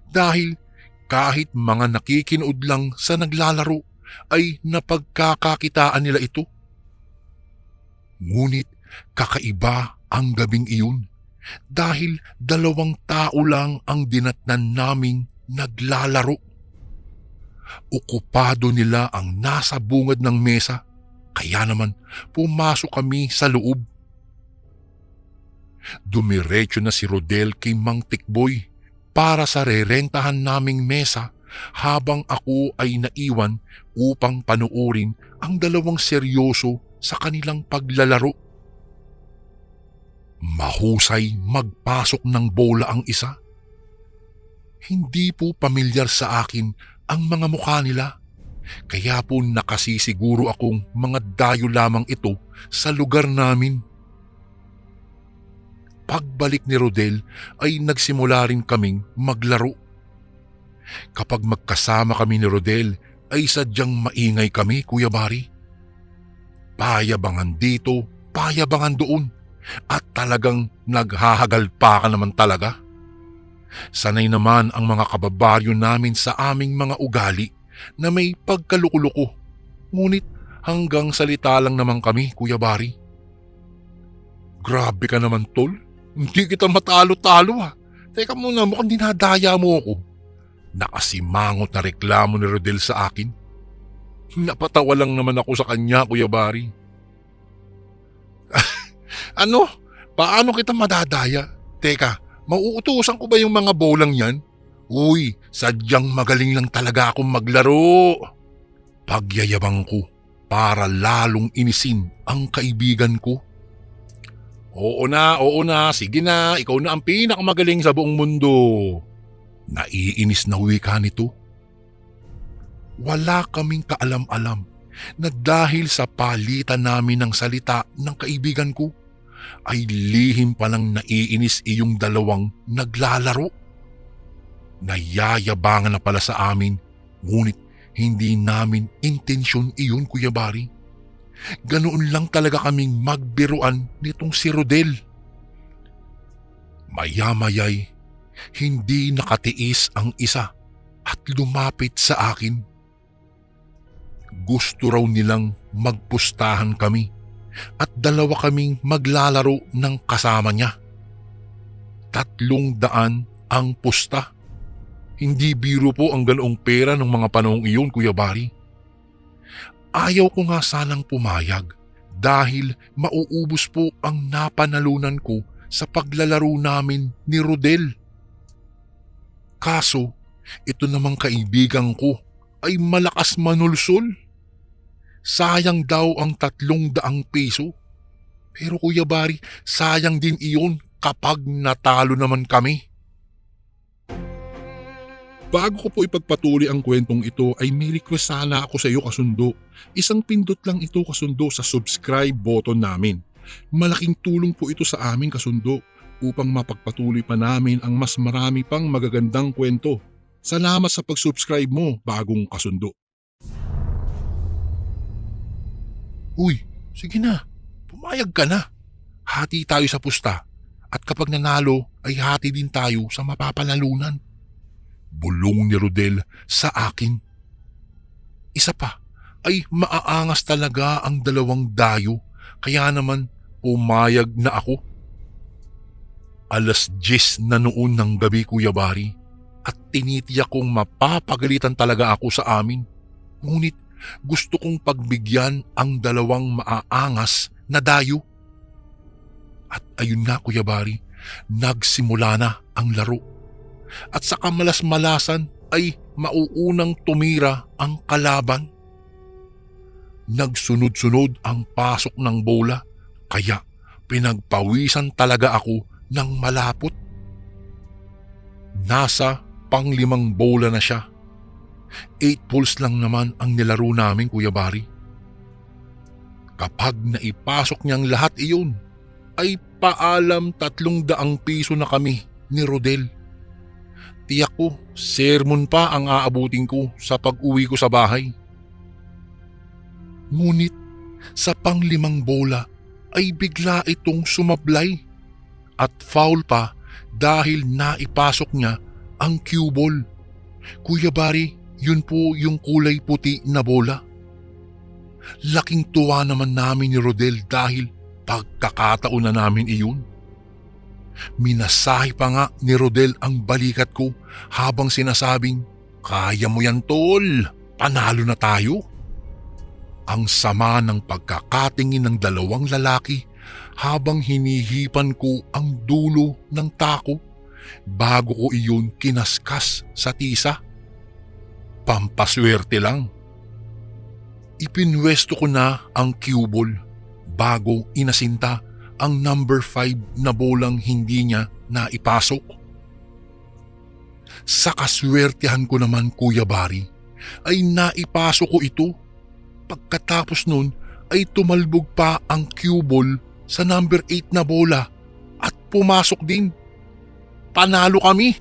dahil kahit mga nakikinood lang sa naglalaro ay napagkakakitaan nila ito. Ngunit kakaiba ang gabing iyon dahil 2 tao lang ang dinatnan naming naglalaro. Okupado nila ang nasa bungad ng mesa kaya naman pumasok kami sa loob. Dumiretso na si Rodel kay Mang Tikboy para sa rerentahan naming mesa habang ako ay naiwan upang panuorin ang 2 seryoso sa kanilang paglalaro. Mahusay magpasok ng bola ang isa. Hindi po pamilyar sa akin ang mga mukha nila, kaya po nakasisiguro akong mga dayo lamang ito sa lugar namin. Pagbalik ni Rodel ay nagsimula rin kaming maglaro. Kapag magkasama kami ni Rodel ay sadyang maingay kami Kuya Bari. Payabangan dito, payabangan doon at talagang naghahagal pa ka naman talaga. Sanay naman ang mga kababaryo namin sa aming mga ugali na may pagkalukuluko. Ngunit hanggang salita lang naman kami Kuya Bari. Grabe ka naman tol, hindi kita matalo-talo ha. Teka muna, mukhang dinadaya mo ako. Nakasimangot na reklamo ni Rodel sa akin. Napatawa lang naman ako sa kanya Kuya Bari. Ano? Paano kita madadaya? Teka, mauutusan ko ba yung mga bolang yan? Uy, sadyang magaling lang talaga akong maglaro. Pagyayabang ko para lalong inisin ang kaibigan ko. Oo na, sige na, ikaw na ang pinakamagaling sa buong mundo. Naiinis na wika nito. Wala kaming kaalam-alam na dahil sa palitan namin ng salita ng kaibigan ko, ay lihim palang naiinis iyong 2 naglalaro. Nayayabangan na pala sa amin, ngunit hindi namin intensyon iyon Kuya Bari. Ganoon lang talaga kaming magbiruan nitong si Rodel. Maya-maya'y hindi nakatiis ang isa at lumapit sa akin. Gusto raw nilang magpustahan kami at 2 kaming maglalaro ng kasama niya. 300 ang pusta. Hindi biro po ang ganoong pera ng mga panahong iyon, Kuya Bari. Ayaw ko nga sanang pumayag dahil mauubos po ang napanalunan ko sa paglalaro namin ni Rodel. Kaso, ito namang kaibigan ko ay malakas manulsol. Sayang daw ang 300 piso. Pero Kuya Bari, sayang din iyon kapag natalo naman kami. Bago ko po ipagpatuloy ang kwentong ito ay may request sana ako sa iyo, Kasundo. Isang pindot lang ito, Kasundo, sa subscribe button namin. Malaking tulong po ito sa amin, Kasundo, upang mapagpatuloy pa namin ang mas marami pang magagandang kwento. Salamat sa pag-subscribe mo, bagong Kasundo. Uy, sige na. Pumayag ka na. Hati tayo sa pusta at kapag nanalo ay hati din tayo sa mapapanalunan. Bulong ni Rodel sa akin. Isa pa ay maaangas talaga ang 2 dayo kaya naman pumayag na ako. 10:00 na noon ng gabi, Kuya Bari, at tinitiyak kong mapapagalitan talaga ako sa amin. Ngunit gusto kong pagbigyan ang 2 maaangas na dayo. At ayun na, Kuya Bari, nagsimula na ang laro. At sa kamalas-malasan ay mauunang tumira ang kalaban. Nagsunod-sunod ang pasok ng bola kaya pinagpawisan talaga ako ng malapot. Nasa pang-5 bola na siya. 8 balls lang naman ang nilaro namin, Kuya Bari. Kapag naipasok niyang lahat iyon, ay paalam 300 piso na kami ni Rodel. Tiyak ko, sermon pa ang aabutin ko sa pag-uwi ko sa bahay. Ngunit sa pang-5 bola ay bigla itong sumablay at foul pa dahil naipasok niya ang cue ball. Kuya Bari, yun po yung kulay puti na bola. Laking tuwa naman namin ni Rodel dahil pagkakataon na namin iyon. Minasahe pa nga ni Rodel ang balikat ko habang sinasabing, "Kaya mo yan, tol, panalo na tayo." Ang sama ng pagkakatingin ng 2 lalaki habang hinihipan ko ang dulo ng tako bago ko iyon kinaskas sa tisa. Pampaswerte lang. Ipinwesto ko na ang cue ball bago inasinta ang number 5 na bolang hindi niya naipasok. Sa kaswertehan ko naman, Kuya Bari, ay naipasok ko ito. Pagkatapos nun ay tumalbog pa ang cue ball sa number 8 na bola at pumasok din. Panalo kami.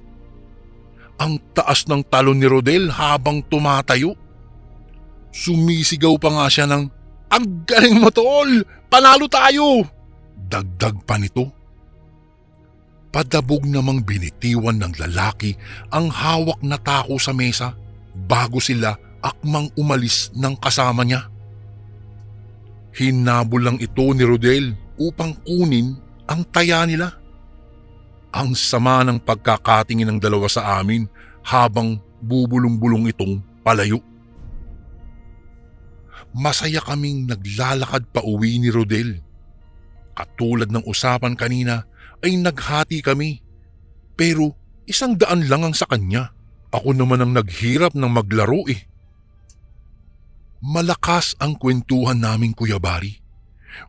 Ang taas ng talon ni Rodel habang tumatayo. Sumisigaw pa nga siya ng, "Ang galing mo, tol! Panalo tayo!" Dagdag pa nito. Padabog namang binitiwan ng lalaki ang hawak na tako sa mesa bago sila akmang umalis ng kasama niya. Hinabol lang ito ni Rodel upang kunin ang taya nila. Ang sama ng pagkakatingin ng 2 sa amin habang bubulong-bulong itong palayo. Masaya kaming naglalakad pa uwi ni Rodel. Katulad ng usapan kanina ay naghati kami. Pero 100 lang ang sa kanya. Ako naman ang naghirap ng maglaro eh. Malakas ang kwentuhan namin, Kuya Bari.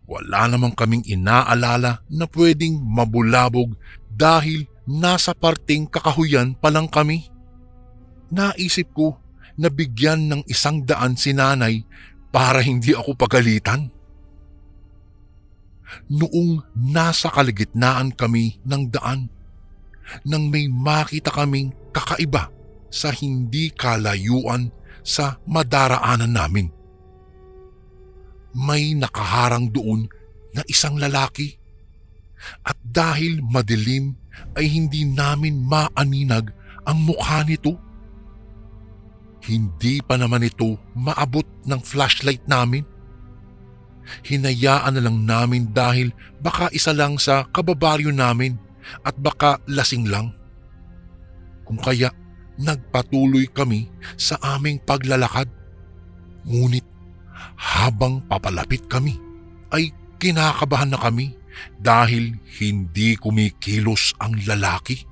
Wala namang kaming inaalala na pwedeng mabulabog dahil nasa parteng kakahuyan pa lang kami. Naisip ko na bigyan ng 100 si nanay para hindi ako pagalitan. Noong nasa kalagitnaan kami ng daan, nang may makita kaming kakaiba sa hindi kalayuan sa madaraanan namin. May nakaharang doon na isang lalaki at dahil madilim ay hindi namin maaninag ang mukha nito. Hindi pa naman ito maabot ng flashlight namin. Hinayaan na lang namin dahil baka isa lang sa kababaryo namin at baka lasing lang. Kung kaya nagpatuloy kami sa aming paglalakad. Ngunit habang papalapit kami ay kinakabahan na kami dahil hindi kumikilos ang lalaki.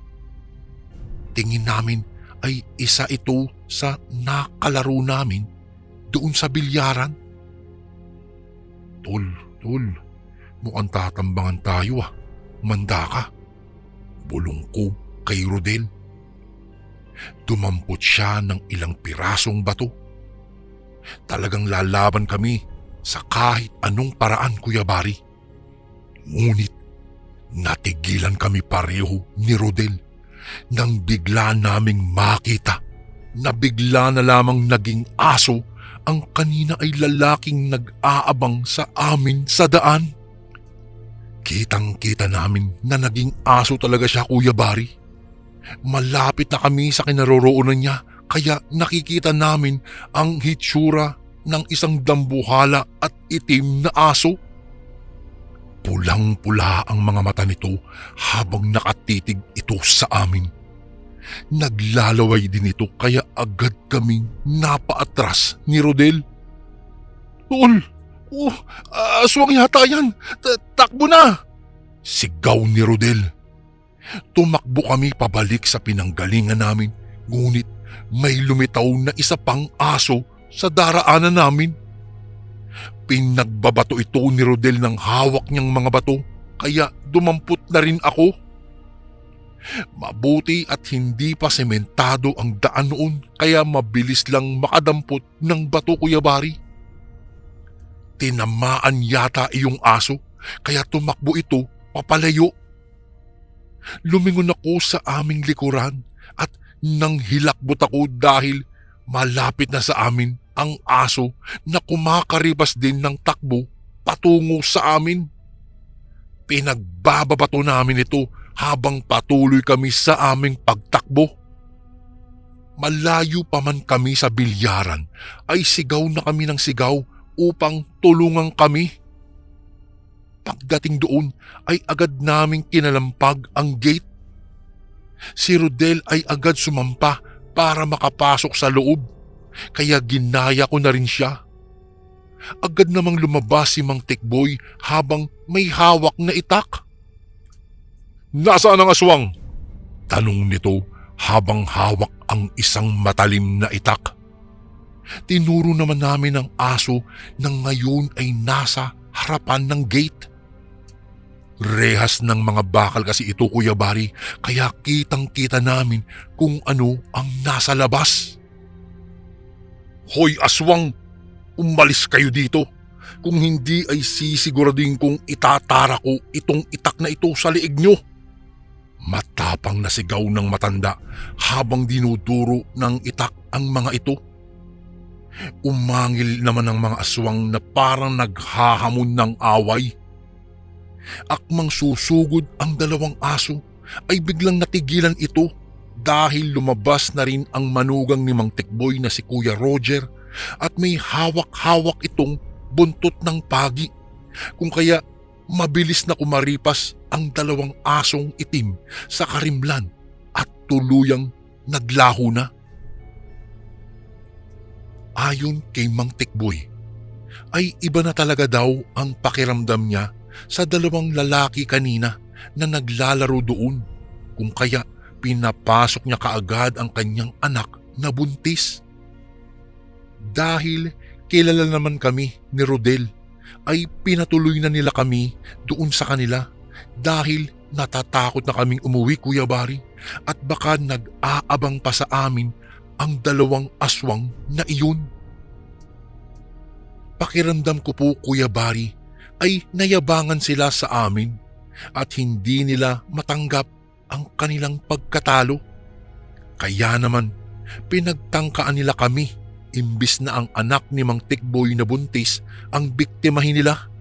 Tingin namin ay isa ito sa nakalaro namin doon sa bilyaran. Tol, mukhang tatambangan tayo ah. Manda ka. Bulong ko kay Rodel. Dumampot siya ng ilang pirasong bato. Talagang lalaban kami sa kahit anong paraan, Kuya Bari. Ngunit natigilan kami pareho ni Rodel nang bigla naming makita na bigla na lamang naging aso ang kanina ay lalaking nag-aabang sa amin sa daan. Kitang-kita namin na naging aso talaga siya, Kuya Bari. Malapit na kami sa kinaroroonan niya kaya nakikita namin ang hitsura ng isang dambuhala at itim na aso. Pulang-pula ang mga mata nito habang nakatitig ito sa amin. Naglalaway din ito kaya agad kaming napaatras ni Rodel. Tol! Aswang yata yan! Takbo na! Sigaw ni Rodel. Tumakbo kami pabalik sa pinanggalingan namin, ngunit may lumitaw na isa pang aso sa daraanan namin. Pinagbabato ito ni Rodel ng hawak niyang mga bato, kaya dumampot na rin ako. Mabuti at hindi pa sementado ang daan noon, kaya mabilis lang makadampot ng bato, Kuya Bari. Tinamaan yata iyong aso, kaya tumakbo ito papalayo. Lumingon ako sa aming likuran at nang hilakbot ako dahil malapit na sa amin ang aso na kumakaribas din ng takbo patungo sa amin. Pinagbababato namin ito habang patuloy kami sa aming pagtakbo. Malayo pa man kami sa bilyaran ay sigaw na kami ng sigaw upang tulungan kami. Pagdating doon ay agad naming kinalampag ang gate. Si Rodel ay agad sumampa para makapasok sa loob, kaya ginaya ko na rin siya. Agad namang lumabas si Mang Tikboy habang may hawak na itak. Nasaan ang aswang? Tanong nito habang hawak ang isang matalim na itak. Tinuro naman namin ang aso na ngayon ay nasa harapan ng gate. Rehas ng mga bakal kasi ito, Kuya Bari, kaya kitang-kita namin kung ano ang nasa labas. Hoy aswang, umalis kayo dito. Kung hindi ay sisiguradin kong itatara ko itong itak na ito sa liig nyo. Matapang na sigaw ng matanda habang dinuduro ng itak ang mga ito. Umangil naman ang mga aswang na parang naghahamon ng away. Akmang susugod ang dalawang aso ay biglang natigilan ito dahil lumabas na rin ang manugang ni Mang Tikboy na si Kuya Roger at may hawak-hawak itong buntot ng pagi, kung kaya mabilis na kumaripas ang dalawang asong itim sa karimlan at tuluyang naglaho na. Ayon kay Mang Tikboy ay iba na talaga daw ang pakiramdam niya sa dalawang lalaki kanina na naglalaro doon, kung kaya pinapasok niya kaagad ang kanyang anak na buntis. Dahil kilala naman kami ni Rodel, ay pinatuloy na nila kami doon sa kanila dahil natatakot na kaming umuwi, Kuya Bari, at baka nag-aabang pa sa amin ang dalawang aswang na iyon. Pakiramdam ko po, Kuya Bari, ay nayabangan sila sa amin at hindi nila matanggap ang kanilang pagkatalo. Kaya naman pinagtangkaan nila kami imbis na ang anak ni Mang Tikboy na buntis ang biktimahin nila.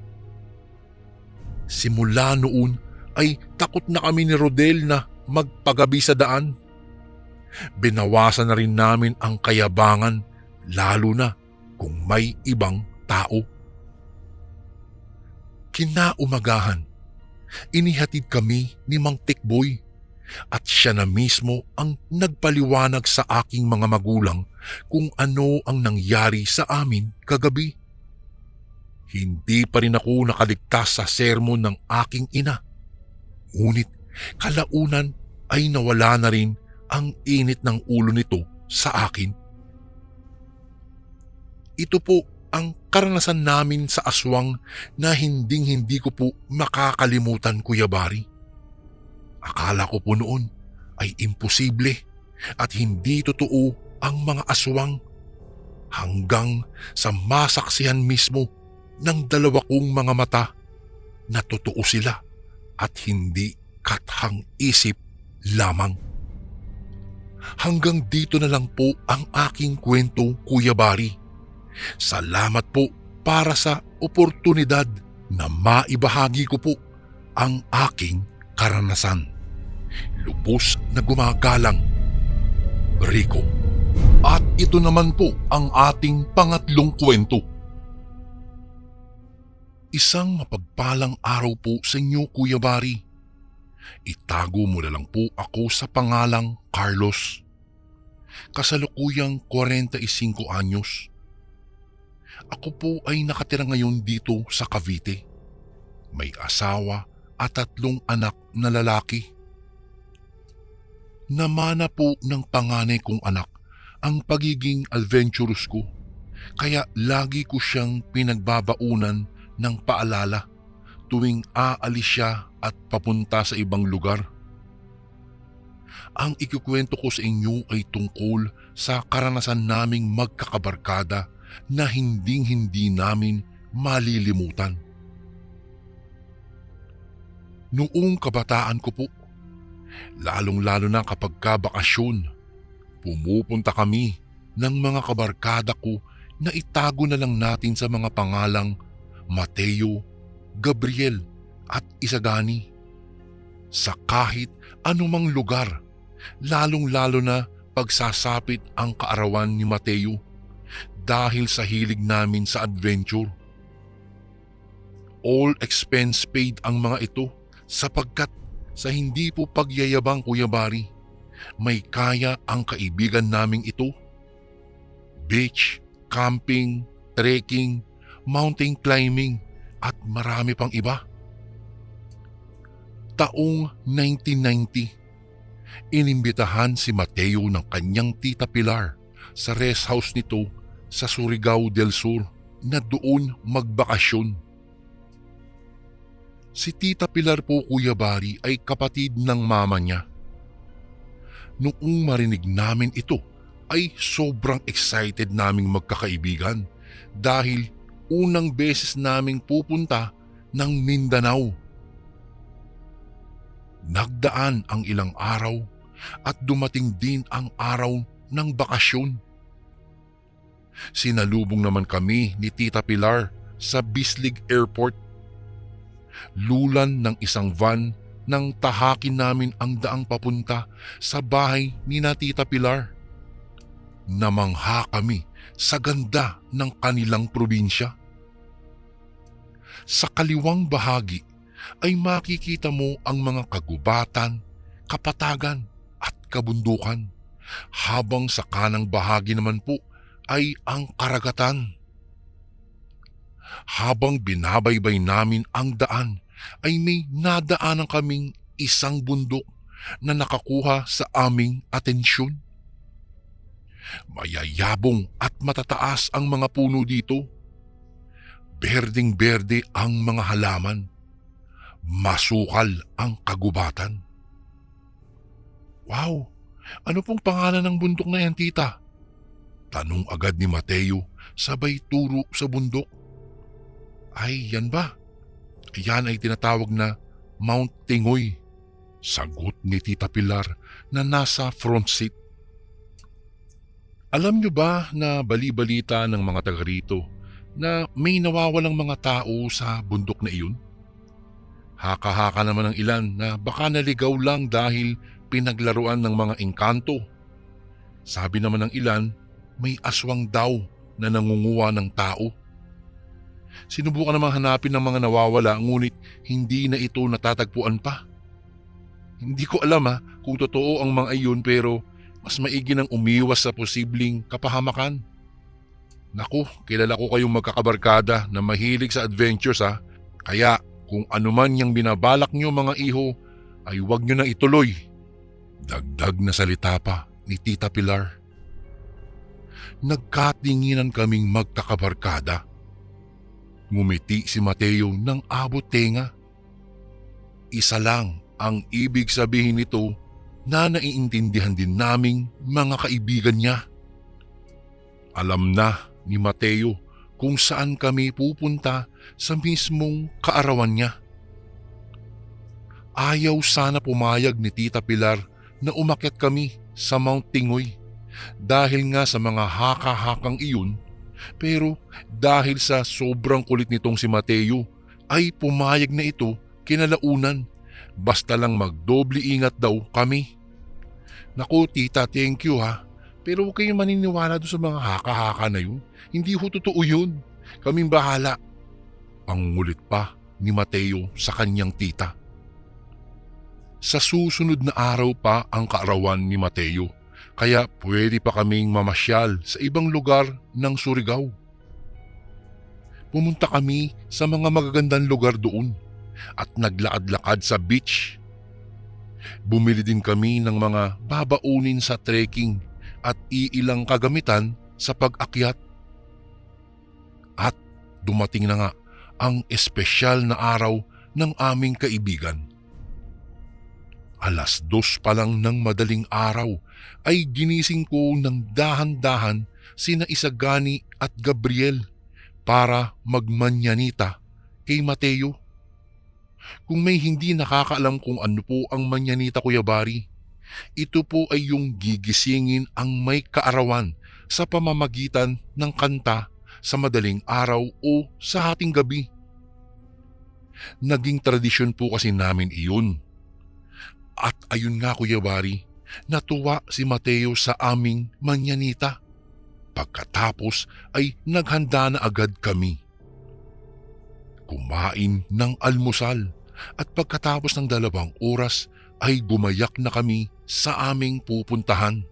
Simula noon ay takot na kami ni Rodel na magpagabi sa daan. Binawasan na rin namin ang kayabangan, lalo na kung may ibang tao. Kinaumagahan Inihatid kami ni Mang Tikboy at siya na mismo ang nagpaliwanag sa aking mga magulang kung ano ang nangyari sa amin kagabi. Hindi pa rin ako nakaligtas sa sermon ng aking ina. Ngunit kalaunan ay nawala na rin ang init ng ulo nito sa akin. Ito po ang karanasan namin sa aswang na hinding-hindi ko po makakalimutan, Kuya Bari. Akala ko po noon ay imposible at hindi totoo ang mga aswang hanggang sa masaksihan mismo ng dalawa kong mga mata na totoo sila at hindi kathang isip lamang. Hanggang dito na lang po ang aking kwento, Kuya Bari. Salamat po para sa oportunidad na maibahagi ko po ang aking karanasan. Lubos na gumagalang, Rico. At ito naman po ang ating pangatlong kwento. Isang mapagpalang araw po sa inyo, Kuya Bari. Itago mo na lang po ako sa pangalang Carlos. Kasalukuyang 45 anyos. Ako po ay nakatira ngayon dito sa Cavite. May asawa at 3 anak na lalaki. Namana po ng panganay kong anak ang pagiging adventurous ko, kaya lagi ko siyang pinagbabaunan ng paalala tuwing aalis siya at papunta sa ibang lugar. Ang ikukwento ko sa inyo ay tungkol sa karanasan naming magkakabarkada na hinding-hindi namin malilimutan. Noong kabataan ko po, lalong-lalo na kapag kabakasyon, pumupunta kami ng mga kabarkada ko na itago na lang natin sa mga pangalang Mateo, Gabriel at Isagani. Sa kahit anumang lugar, lalong-lalo na pagsasapit ang kaarawan ni Mateo dahil sa hilig namin sa adventure. All expense paid ang mga ito sapagkat sa hindi po pagyayabang, Kuya Bari, may kaya ang kaibigan naming ito. Beach, camping, trekking, mountain climbing at marami pang iba. Taong 1990, inimbitahan si Mateo ng kanyang tita Pilar sa rest house nito sa Surigao del Sur na doon magbakasyon. Si Tita Pilar po, Kuya Bari, ay kapatid ng mama niya. Noong marinig namin ito, ay sobrang excited naming magkakaibigan dahil unang beses naming pupunta ng Mindanao. Nagdaan ang ilang araw at dumating din ang araw ng bakasyon. Sinalubong naman kami ni Tita Pilar sa Bislig Airport. Lulan ng isang van nang tahakin namin ang daang papunta sa bahay ni na Tita Pilar. Namangha kami sa ganda ng kanilang probinsya. Sa kaliwang bahagi ay makikita mo ang mga kagubatan, kapatagan at kabundukan, habang sa kanang bahagi naman po ay ang karagatan. Habang binabaybay namin ang daan ay may nadaanan kaming isang bundok na nakakuha sa aming atensyon. Mayayabong at matataas ang mga puno dito. Berdeng-berde ang mga halaman. Masukal ang kagubatan. Wow! Ano pong pangalan ng bundok na yan, tita? Tanong agad ni Mateo sabay turo sa bundok. Ay, yan ba? Yan ay tinatawag na Mount Tingoy. Sagot ni Tita Pilar na nasa front seat. Alam nyo ba na bali-balita ng mga taga rito na may nawawalang mga tao sa bundok na iyon? Haka-haka naman ang ilan na baka naligaw lang dahil pinaglaruan ng mga engkanto. Sabi naman ng ilan, may aswang daw na nangunguha ng tao. Sinubukan namang hanapin ng mga nawawala ngunit hindi na ito natatagpuan pa. Hindi ko alam kung totoo ang mga iyon pero mas maigi nang umiwas sa posibleng kapahamakan. Naku, kilala ko kayong magkakabarkada na mahilig sa adventures kaya kung anuman yung binabalak nyo mga iho ay huwag nyo na ituloy. Dagdag na salita pa ni Tita Pilar. Nagkatinginan kaming magkakabarkada. Ngumiti si Mateo ng abot tenga. Isa lang ang ibig sabihin nito na naiintindihan din naming mga kaibigan niya. Alam na ni Mateo kung saan kami pupunta sa mismong kaarawan niya. Ayaw sana pumayag ni Tita Pilar na umakyat kami sa Mount Tingoy dahil nga sa mga haka-hakang iyon, pero dahil sa sobrang kulit nitong si Mateo ay pumayag na ito kinalaunan basta lang magdoble ingat daw kami. Naku tita, thank you pero huwag kayong maniniwala doon sa mga haka-haka na yun. Hindi ho totoo yun. Kaming bahala. Pangulit pa ni Mateo sa kanyang tita. Sa susunod na araw pa ang kaarawan ni Mateo, kaya pwede pa kaming mamasyal sa ibang lugar ng Surigao. Pumunta kami sa mga magagandang lugar doon at naglaad-lakad sa beach. Bumili din kami ng mga babaunin sa trekking at iilang kagamitan sa pag-akyat. At dumating na nga ang espesyal na araw ng aming kaibigan. 2:00 pa lang ng madaling araw ay ginising ko ng dahan-dahan sina Isagani at Gabriel para magmanyanita kay Mateo. Kung may hindi nakakaalam kung ano po ang manyanita, Kuya Bari, ito po ay yung gigisingin ang may kaarawan sa pamamagitan ng kanta sa madaling araw o sa hating gabi. Naging tradisyon po kasi namin iyon. At ayun nga Kuya Bari, natuwa si Mateo sa aming manyanita. Pagkatapos ay naghanda na agad kami. Kumain ng almusal at pagkatapos ng 2 oras ay gumayak na kami sa aming pupuntahan.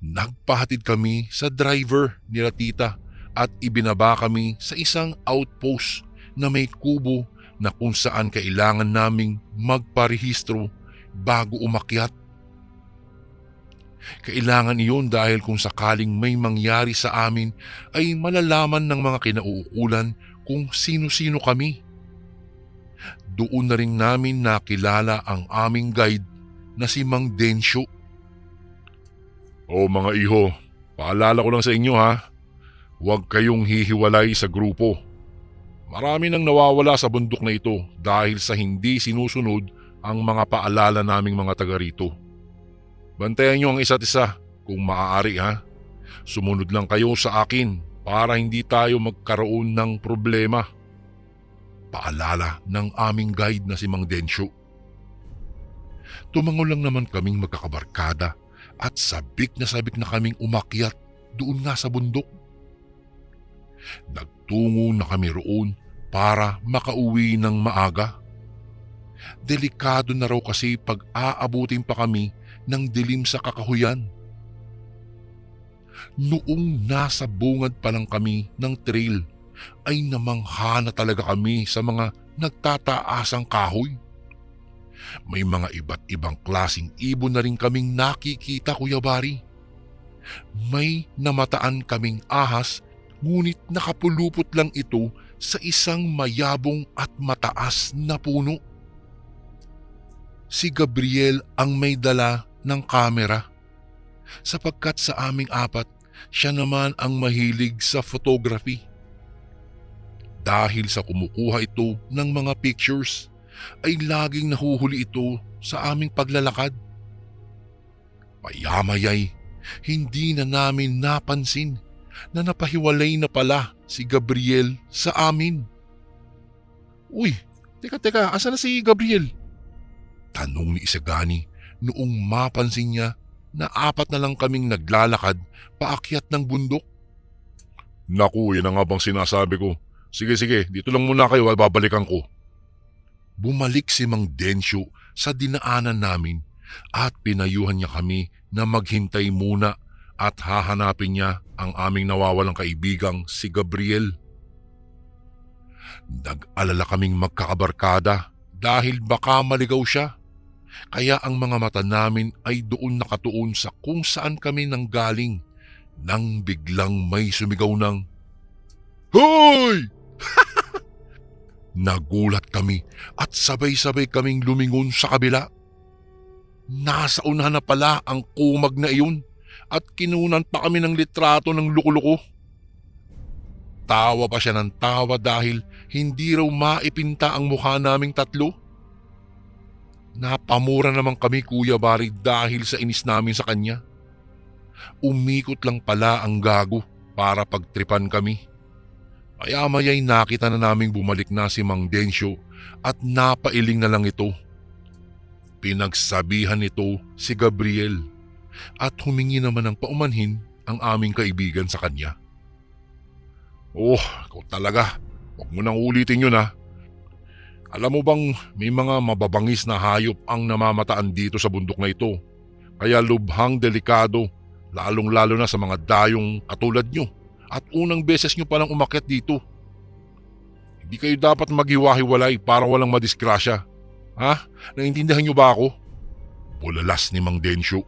Nagpahatid kami sa driver nila tita at ibinaba kami sa isang outpost na may kubo na kung saan kailangan naming magparehistro bago umakyat. Kailangan iyon dahil kung sakaling may mangyari sa amin ay malalaman ng mga kinauukulan kung sino-sino kami. Doon na rin namin nakilala ang aming guide na si Mang Densyo. O mga iho, paalala ko lang sa inyo huwag kayong hihiwalay sa grupo. Marami nang nawawala sa bundok na ito dahil sa hindi sinusunod ang mga paalala naming mga taga rito. Bantayan nyo ang isa't isa kung maaari Sumunod lang kayo sa akin para hindi tayo magkaroon ng problema. Paalala ng aming guide na si Mang Densyo. Tumango lang naman kaming magkakabarkada at sabik na kaming umakyat doon nga sa bundok. Nagtungo na kami roon para makauwi ng maaga. Delikado na raw kasi pag aabutin pa kami ng dilim sa kakahuyan. Noong nasa bungad pa lang kami ng trail ay namangha na talaga kami sa mga nagtataasang kahoy. May mga iba't ibang klasing ibon na rin kaming nakikita, Kuya Bari. May namataan kaming ahas ngunit nakapulupot lang ito sa isang mayabong at mataas na puno. Si Gabriel ang may dala ng kamera sapagkat sa aming 4, siya naman ang mahilig sa photography. Dahil sa kumukuha ito ng mga pictures ay laging nahuhuli ito sa aming paglalakad. Maya-maya'y hindi na namin napansin na napahiwalay na pala si Gabriel sa amin. Uy, teka, asa na si Gabriel? Tanong ni Isagani noong mapansin niya na 4 na lang kaming naglalakad paakyat ng bundok. Naku, yan ang nga bang sinasabi ko. Sige, dito lang muna kayo, babalikan ko. Bumalik si Mang Densyo sa dinaanan namin at pinayuhan niya kami na maghintay muna at hahanapin niya ang aming nawawalang kaibigang si Gabriel. Nag-alala kaming magkakabarkada dahil baka maligaw siya. Kaya ang mga mata namin ay doon nakatuon sa kung saan kami nanggaling nang biglang may sumigaw ng, "Hoy!" Nagulat kami at sabay-sabay kaming lumingon sa kabila. Nasa unahan na pala ang kumag na iyon at kinunan pa kami ng litrato ng luko-luko. Tawa pa siya ng tawa dahil hindi raw maipinta ang mukha naming tatlo. Napamura naman kami, Kuya Bari, dahil sa inis namin sa kanya. Umikot lang pala ang gago para pagtripan kami. Maya-maya'y nakita na naming bumalik na si Mang Densyo at napailing na lang ito. Pinagsabihan nito si Gabriel at humingi naman ng paumanhin ang aming kaibigan sa kanya. Oh, ikaw talaga. Huwag mo nang ulitin yun ha. Alam mo bang may mga mababangis na hayop ang namamataan dito sa bundok na ito? Kaya lubhang delikado, lalong-lalo na sa mga dayong katulad nyo at unang beses nyo palang umakyat dito. Hindi kayo dapat maghiwa-hiwalay para walang madisgrasya. Ha? Naintindihan nyo ba ako? Bulalas ni Mang Densyo.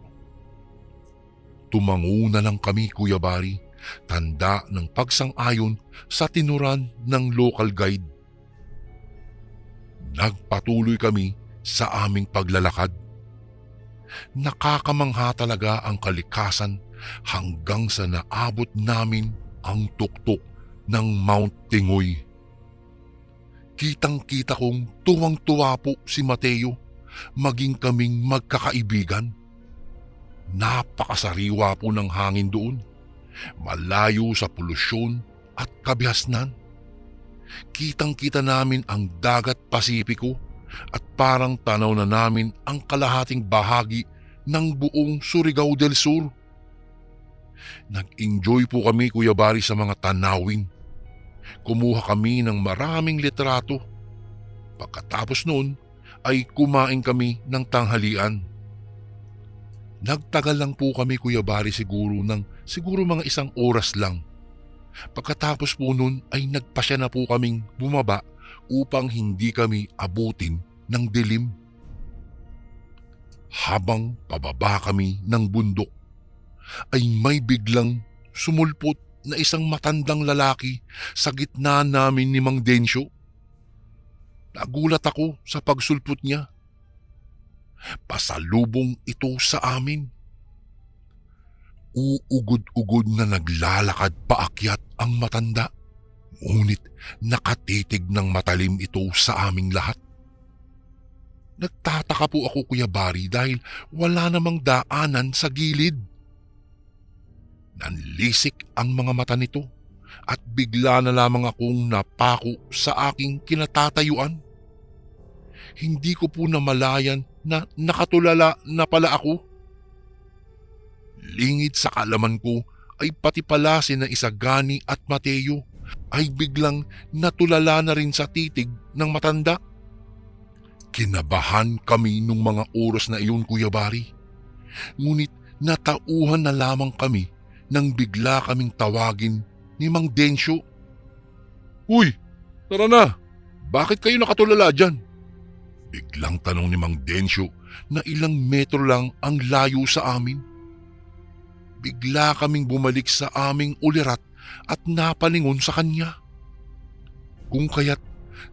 Tumango na lang kami, Kuya Bari, tanda ng pagsang-ayon sa tinuran ng local guide. Nagpatuloy kami sa aming paglalakad. Nakakamangha talaga ang kalikasan hanggang sa naabot namin ang tuktok ng Mount Tingoy. Kitang-kita kong tuwang-tuwa po si Mateo, maging kaming magkakaibigan. Napakasariwa po ng hangin doon, malayo sa polusyon at kabihasnan. Kitang-kita namin ang dagat Pasipiko at parang tanaw na namin ang kalahating bahagi ng buong Surigao del Sur. Nag-enjoy po kami, Kuya Bari, sa mga tanawin. Kumuha kami ng maraming litrato. Pagkatapos noon ay kumain kami ng tanghalian. Nagtagal lang po kami, Kuya Bari, siguro mga 1 oras lang. Pagkatapos po nun ay nagpasya na po kaming bumaba upang hindi kami abutin ng dilim. Habang pababa kami ng bundok ay may biglang sumulpot na isang matandang lalaki sa gitna namin ni Mang Densyo. Nagulat ako sa pagsulpot niya. Pasalubong ito sa amin. Uugod-ugod na naglalakad paakyat ang matanda, ngunit nakatitig ng matalim ito sa aming lahat. Nagtataka po ako, Kuya Bari, dahil wala namang daanan sa gilid. Nanlisik ang mga mata nito at bigla na lamang akong napako sa aking kinatatayuan. Hindi ko po namalayan na nakatulala na pala ako. Lingid sa kalaman ko ay pati pala sina Isagani at Mateo ay biglang natulala na rin sa titig ng matanda. Kinabahan kami nung mga oras na iyon, Kuya Bari. Ngunit natauhan na lamang kami nang bigla kaming tawagin ni Mang Densyo. "Uy, tara na! Bakit kayo nakatulala dyan?" Biglang tanong ni Mang Densyo na ilang metro lang ang layo sa amin. Bigla kaming bumalik sa aming ulirat at napalingon sa kanya. Kung kaya't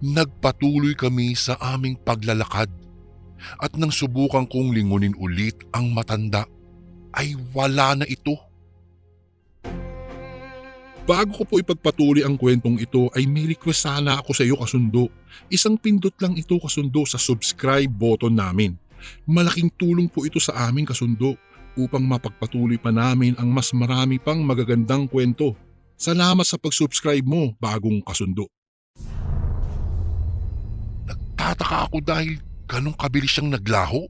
nagpatuloy kami sa aming paglalakad at nang subukan kong lingunin ulit ang matanda ay wala na ito. Bago ko po ipagpatuloy ang kwentong ito ay may request sana ako sa iyo, kasundo. Isang pindot lang ito, kasundo, sa subscribe button namin. Malaking tulong po ito sa amin, kasundo, upang mapagpatuloy pa namin ang mas marami pang magagandang kwento. Salamat sa pag-subscribe mo, bagong kasundo. Nagtataka ako dahil ganong kabilis siyang naglaho.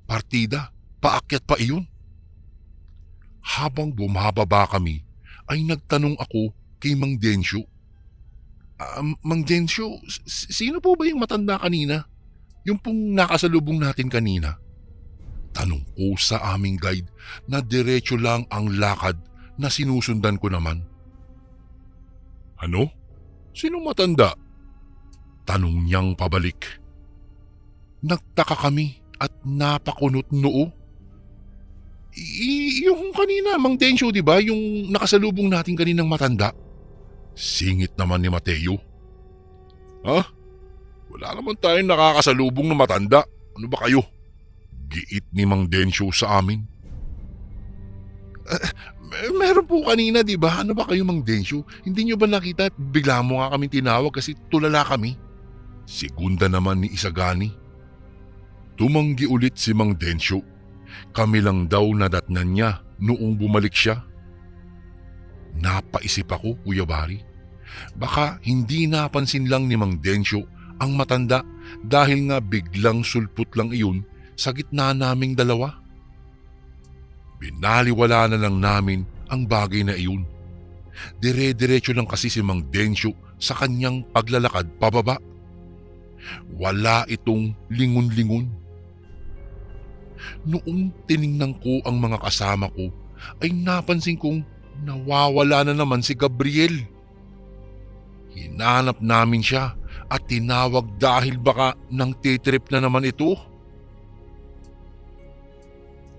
Partida, paakyat pa iyon. Habang bumababa kami, ay nagtanong ako kay Mang Densyo. Mang Densyo, sino po ba yung matanda kanina? Yung pong nakasalubong natin kanina? Tanong ko sa aming guide na diretso lang ang lakad na sinusundan ko naman. Ano? Sinong matanda? Tanong niyang pabalik. Nagtaka kami at napakunot noo. Yung kanina, Mang Densyo, di ba? Yung nakasalubong natin kaninang matanda. Singit naman ni Mateo. Ha? Wala naman tayong nakakasalubong na matanda. Ano ba kayo? Giit ni Mang Densyo sa amin. Meron po kanina, di ba? Ano ba kayo, Mang Densyo? Hindi nyo ba nakita at bigla mo nga kami tinawag kasi tulala kami? Segunda naman ni Isagani. Tumanggi ulit si Mang Densyo. Kami lang daw nadatnan niya noong bumalik siya. Napaisip ako, Kuya Bari. Baka hindi napansin lang ni Mang Densyo ang matanda dahil nga biglang sulpot lang iyon sa gitna naming dalawa. Binaliwala na lang namin ang bagay na iyon. Dire-diretso lang kasi si Mang Densyo sa kanyang paglalakad pababa. Wala itong lingon-lingon. Noong tiningnan ko ang mga kasama ko ay napansin kong nawawala na naman si Gabriel. Hinanap namin siya at tinawag dahil baka nang titrip na naman ito.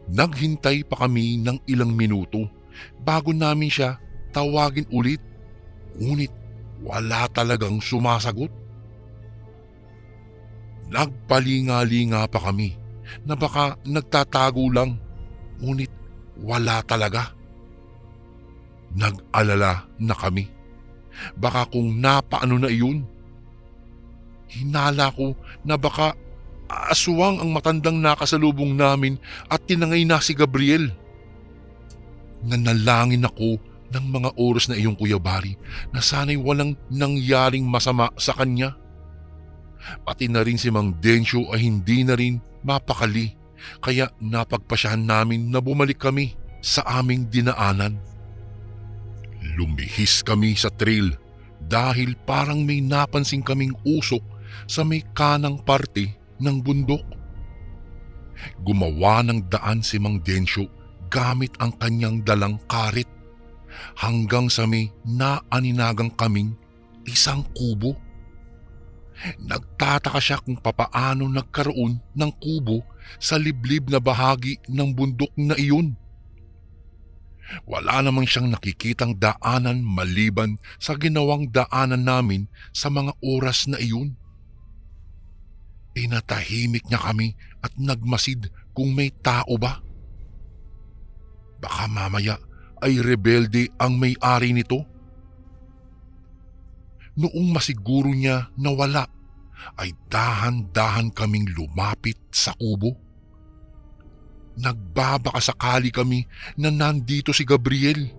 Naghintay pa kami ng ilang minuto bago namin siya tawagin ulit. Ngunit wala talagang sumasagot. Nagpalinga-linga pa kami na baka nagtatago lang, ngunit wala talaga. Nag-alala na kami. Baka kung napaano na iyon. Hinala ko na baka aswang ang matandang nakasalubong namin at tinangay na si Gabriel. Nanalangin ako ng mga oras na iyong Kuya Bari na sana'y walang nangyaring masama sa kanya. Pati na rin si Mang Densyo ay hindi na rin mapakali, kaya napagpasyahan namin na bumalik kami sa aming dinaanan. Lumihis kami sa trail dahil parang may napansin kaming usok sa may kanang parte ng bundok. Gumawa ng daan si Mang Densyo gamit ang kanyang dalang karit hanggang sa may naaninagang kaming isang kubo. Nagtataka siya kung papaano nagkaroon ng kubo sa liblib na bahagi ng bundok na iyon. Wala namang siyang nakikitang daanan maliban sa ginawang daanan namin sa mga oras na iyon. Pinatahimik niya kami at nagmasid kung may tao ba. Baka mamaya ay rebelde ang may-ari nito. Noong masiguro niya na wala, ay dahan-dahan kaming lumapit sa kubo. Nagbabakasakali kami na nandito si Gabriel.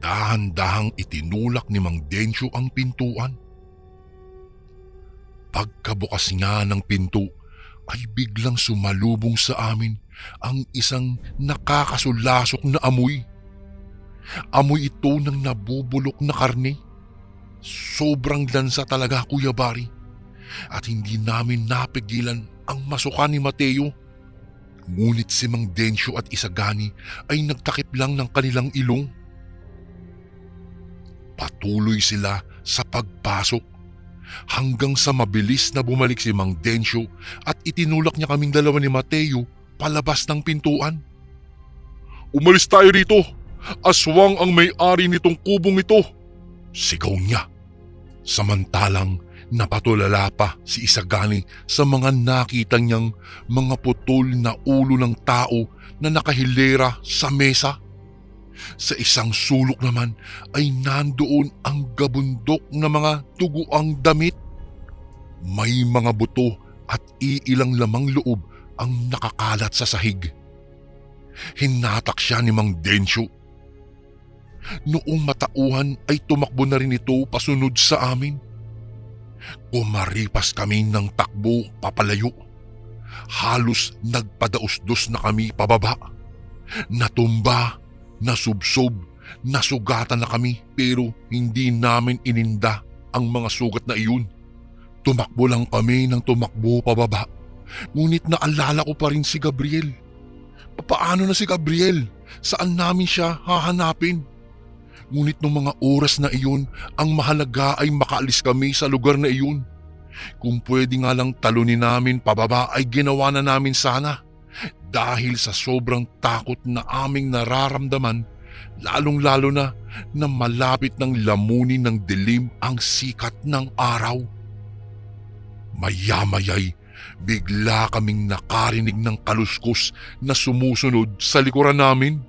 Dahan-dahang itinulak ni Mang Densyo ang pintuan. Pagkabukas niya ng pinto ay biglang sumalubong sa amin ang isang nakakasulasok na amoy. Amoy ito ng nabubulok na karne. Sobrang lansa talaga, Kuya Bari, at hindi namin napigilan ang masuka ni Mateo. Ngunit si Mang Densyo at Isagani ay nagtakip lang ng kanilang ilong. Patuloy sila sa pagpasok hanggang sa mabilis na bumalik si Mang Densyo at itinulak niya kaming dalawa ni Mateo palabas ng pintuan. "Umalis tayo rito! Aswang ang may-ari nitong kubong ito!" sigaw niya. Samantalang napatulala pa si Isagani sa mga nakita niyang mga putol na ulo ng tao na nakahilera sa mesa. Sa isang sulok naman ay nandoon ang gabundok na mga duguang damit. May mga buto at iilang lamang loob ang nakakalat sa sahig. Hinatak siya ni Mang Densyo. Noong matauhan ay tumakbo na rin ito pasunod sa amin. Kumaripas kami ng takbo papalayo. Halos nagpadausdos na kami pababa. Natumba, nasubsob Nasugatan na kami pero hindi namin ininda ang mga sugat na iyon. Tumakbo lang kami ng tumakbo pababa. Ngunit naalala ko pa rin si Gabriel. Paano na si Gabriel? Saan namin siya hahanapin? Ngunit nung mga oras na iyon, ang mahalaga ay makaalis kami sa lugar na iyon. Kung pwede nga lang talunin namin pababa ay ginawa na namin sana. Dahil sa sobrang takot na aming nararamdaman, lalong-lalo na malapit ng lamunin ng dilim ang sikat ng araw. Maya-maya'y bigla kaming nakarinig ng kaluskos na sumusunod sa likuran namin.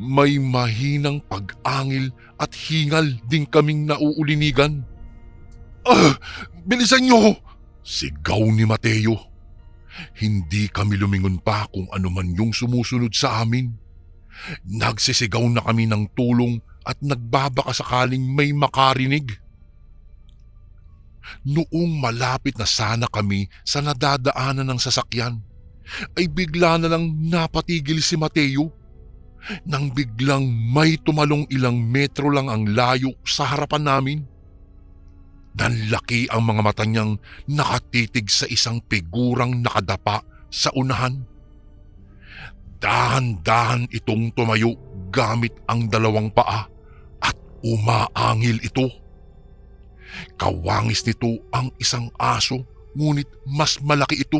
May mahinang pag-angil at hingal din kaming nauulinigan. Bilisan niyo! Sigaw ni Mateo. Hindi kami lumingon pa kung ano man yung sumusunod sa amin. Nagsisigaw na kami ng tulong at nagbabaka sakaling may makarinig. Noong malapit na sana kami sa nadadaanan ng sasakyan, ay bigla na lang napatigil si Mateo. Nang biglang may tumalong ilang metro lang ang layo sa harapan namin. Nanlaki ang mga mata niyang nakatitig sa isang figurang nakadapa sa unahan. Dahan-dahan itong tumayo gamit ang dalawang paa at umaangil ito. Kawangis nito ang isang aso, ngunit mas malaki ito.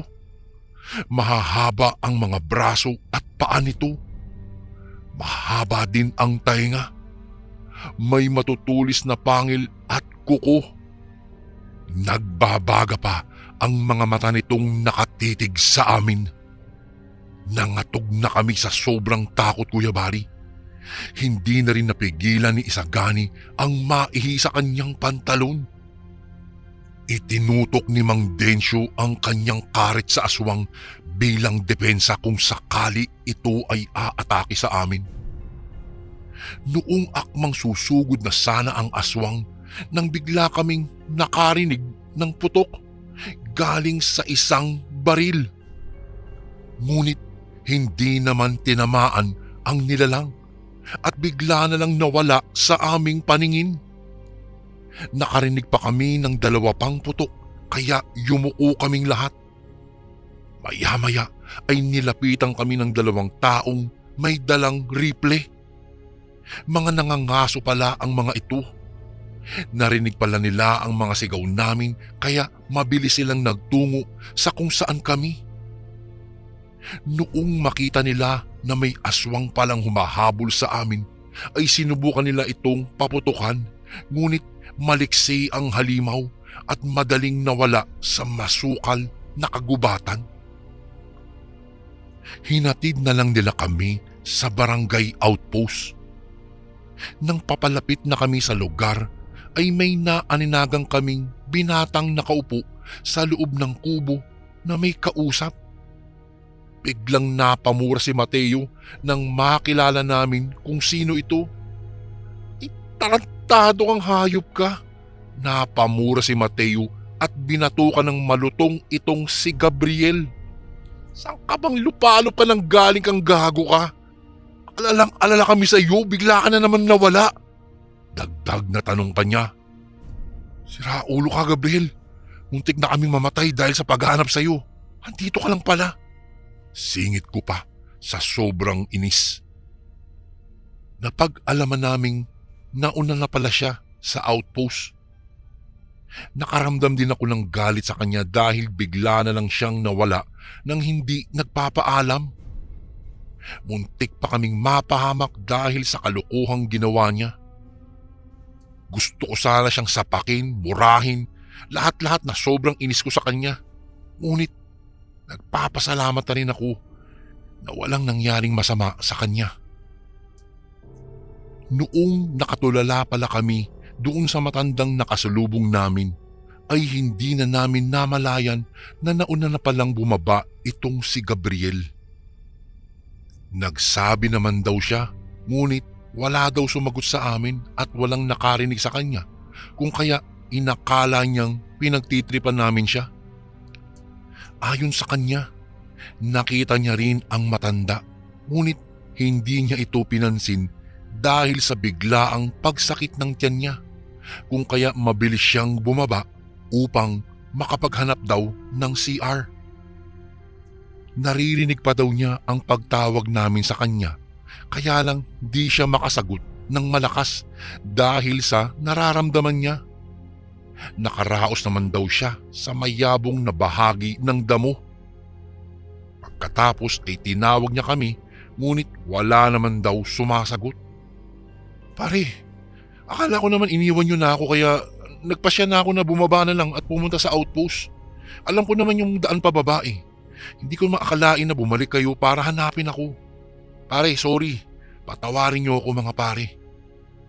Mahahaba ang mga braso at paa nito. Mahaba din ang tainga. May matutulis na pangil at kuko. Nagbabaga pa ang mga mata nitong nakatitig sa amin. Nangatog na kami sa sobrang takot, Kuya Bari. Hindi na rin napigilan ni Isagani ang maihi sa kanyang pantalon. Itinutok ni Mang Densyo ang kanyang karet sa aswang bilang depensa kung sakali ito ay aatake sa amin. Noong akmang susugod na sana ang aswang, nang bigla kaming nakarinig ng putok galing sa isang baril. Ngunit hindi naman tinamaan ang nilalang at bigla na lang nawala sa aming paningin. Nakarinig pa kami ng dalawa pang putok kaya yumuko kaming lahat. Maya-maya ay nilapitan kami ng dalawang taong may dalang rifle. Mga nangangaso pala ang mga ito. Narinig pala nila ang mga sigaw namin kaya mabilis silang nagtungo sa kung saan kami. Noong makita nila na may aswang palang humahabol sa amin, ay sinubukan nila itong paputukan, ngunit maliksi ang halimaw at madaling nawala sa masukal na kagubatan. Hinatid na lang nila kami sa barangay outpost. Nang papalapit na kami sa lugar, ay may naaninagang kaming binatang nakaupo sa loob ng kubo na may kausap. Biglang napamura si Mateo nang makilala namin kung sino ito. Tarantado kang hayop ka. Napamura si Mateo at binatukan ng malutong itong si Gabriel. Saan ka bang lupalo pa nang galing kang gago ka? Alalang-alala kami sa iyo, bigla ka na naman nawala. Dagdag na tanong pa niya. Sira ulo ka, Gabriel. Muntik na kaming mamatay dahil sa paghahanap sa iyo. Andito ka lang pala. Singit ko pa sa sobrang inis. Napag-alaman naming nauna na pala siya sa outpost. Nakaramdam din ako ng galit sa kanya dahil bigla na lang siyang nawala nang hindi nagpapaalam. Muntik pa kaming mapahamak dahil sa kalukuhang ginawa niya. Gusto ko sana siyang sapakin, murahin, lahat-lahat na sobrang inis ko sa kanya. Ngunit nagpapasalamat na rin ako na walang nangyaring masama sa kanya. Noong nakatulala pala kami doon sa matandang nakasalubong namin, ay hindi na namin namalayan na nauna na palang bumaba itong si Gabriel. Nagsabi naman daw siya, ngunit wala daw sumagot sa amin at walang nakarinig sa kanya, kung kaya inakala niyang pinagtitripan namin siya. Ayon sa kanya, nakita niya rin ang matanda, ngunit hindi niya ito pinansin dahil sa biglaang pagsakit ng tiyan niya, kung kaya mabilis siyang bumaba upang makapaghanap daw ng CR. Naririnig pa daw niya ang pagtawag namin sa kanya, kaya lang di siya makasagot ng malakas dahil sa nararamdaman niya. Nakaraos naman daw siya sa mayabong na bahagi ng damo. Pagkatapos ay tinawag niya kami, ngunit wala naman daw sumasagot. Pare, akala ko naman iniwan niyo na ako kaya nagpasya na ako na bumaba na lang at pumunta sa outpost. Alam ko naman yung daan pababa eh. Hindi ko maakalain na bumalik kayo para hanapin ako. Pare, sorry. Patawarin niyo ako mga pare.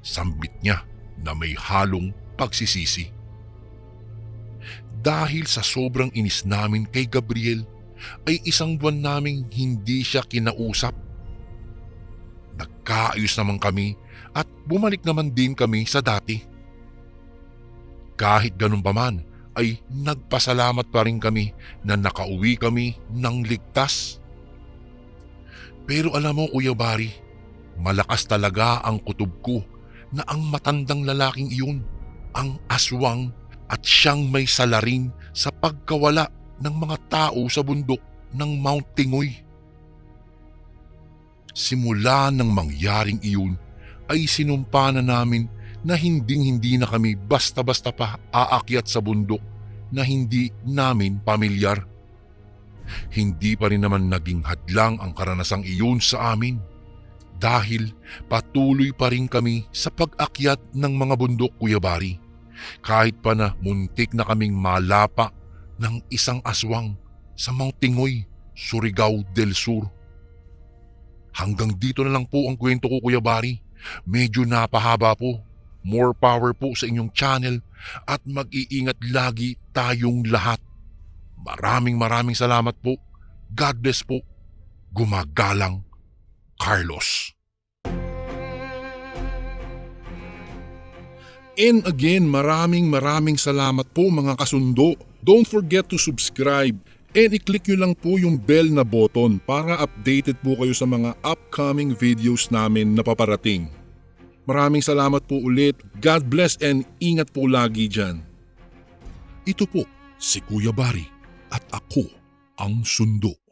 Sambit niya na may halong pagsisisi. Dahil sa sobrang inis namin kay Gabriel, ay isang buwan naming hindi siya kinausap. Nagkaayos naman kami at bumalik naman din kami sa dati. Kahit ganun pa man, ay nagpasalamat pa rin kami na nakauwi kami ng ligtas. Pero alam mo Kuya Bari, malakas talaga ang kutob ko na ang matandang lalaking iyon, ang aswang at siyang may salarin sa pagkawala ng mga tao sa bundok ng Mount Tingoy. Simula nang mangyaring iyon ay sinumpa na namin na hindi na kami basta-basta pa aakyat sa bundok na hindi namin pamilyar. Hindi pa rin naman naging hadlang ang karanasang iyon sa amin dahil patuloy pa rin kami sa pag-akyat ng mga bundok Kuya Bari, kahit pa na muntik na kaming malapa ng isang aswang sa Mount Tingoy, Surigao del Sur. Hanggang dito na lang po ang kwento ko Kuya Bari. Medyo napahaba po. More power po sa inyong channel at mag-iingat lagi tayong lahat. Maraming salamat po. God bless po. Gumagalang, Carlos. And again, maraming salamat po mga kasundo. Don't forget to subscribe and i-click nyo lang po yung bell na button para updated po kayo sa mga upcoming videos namin na paparating. Maraming salamat po ulit. God bless and ingat po lagi dyan. Ito po si Kuya Bari at ako ang Sundo.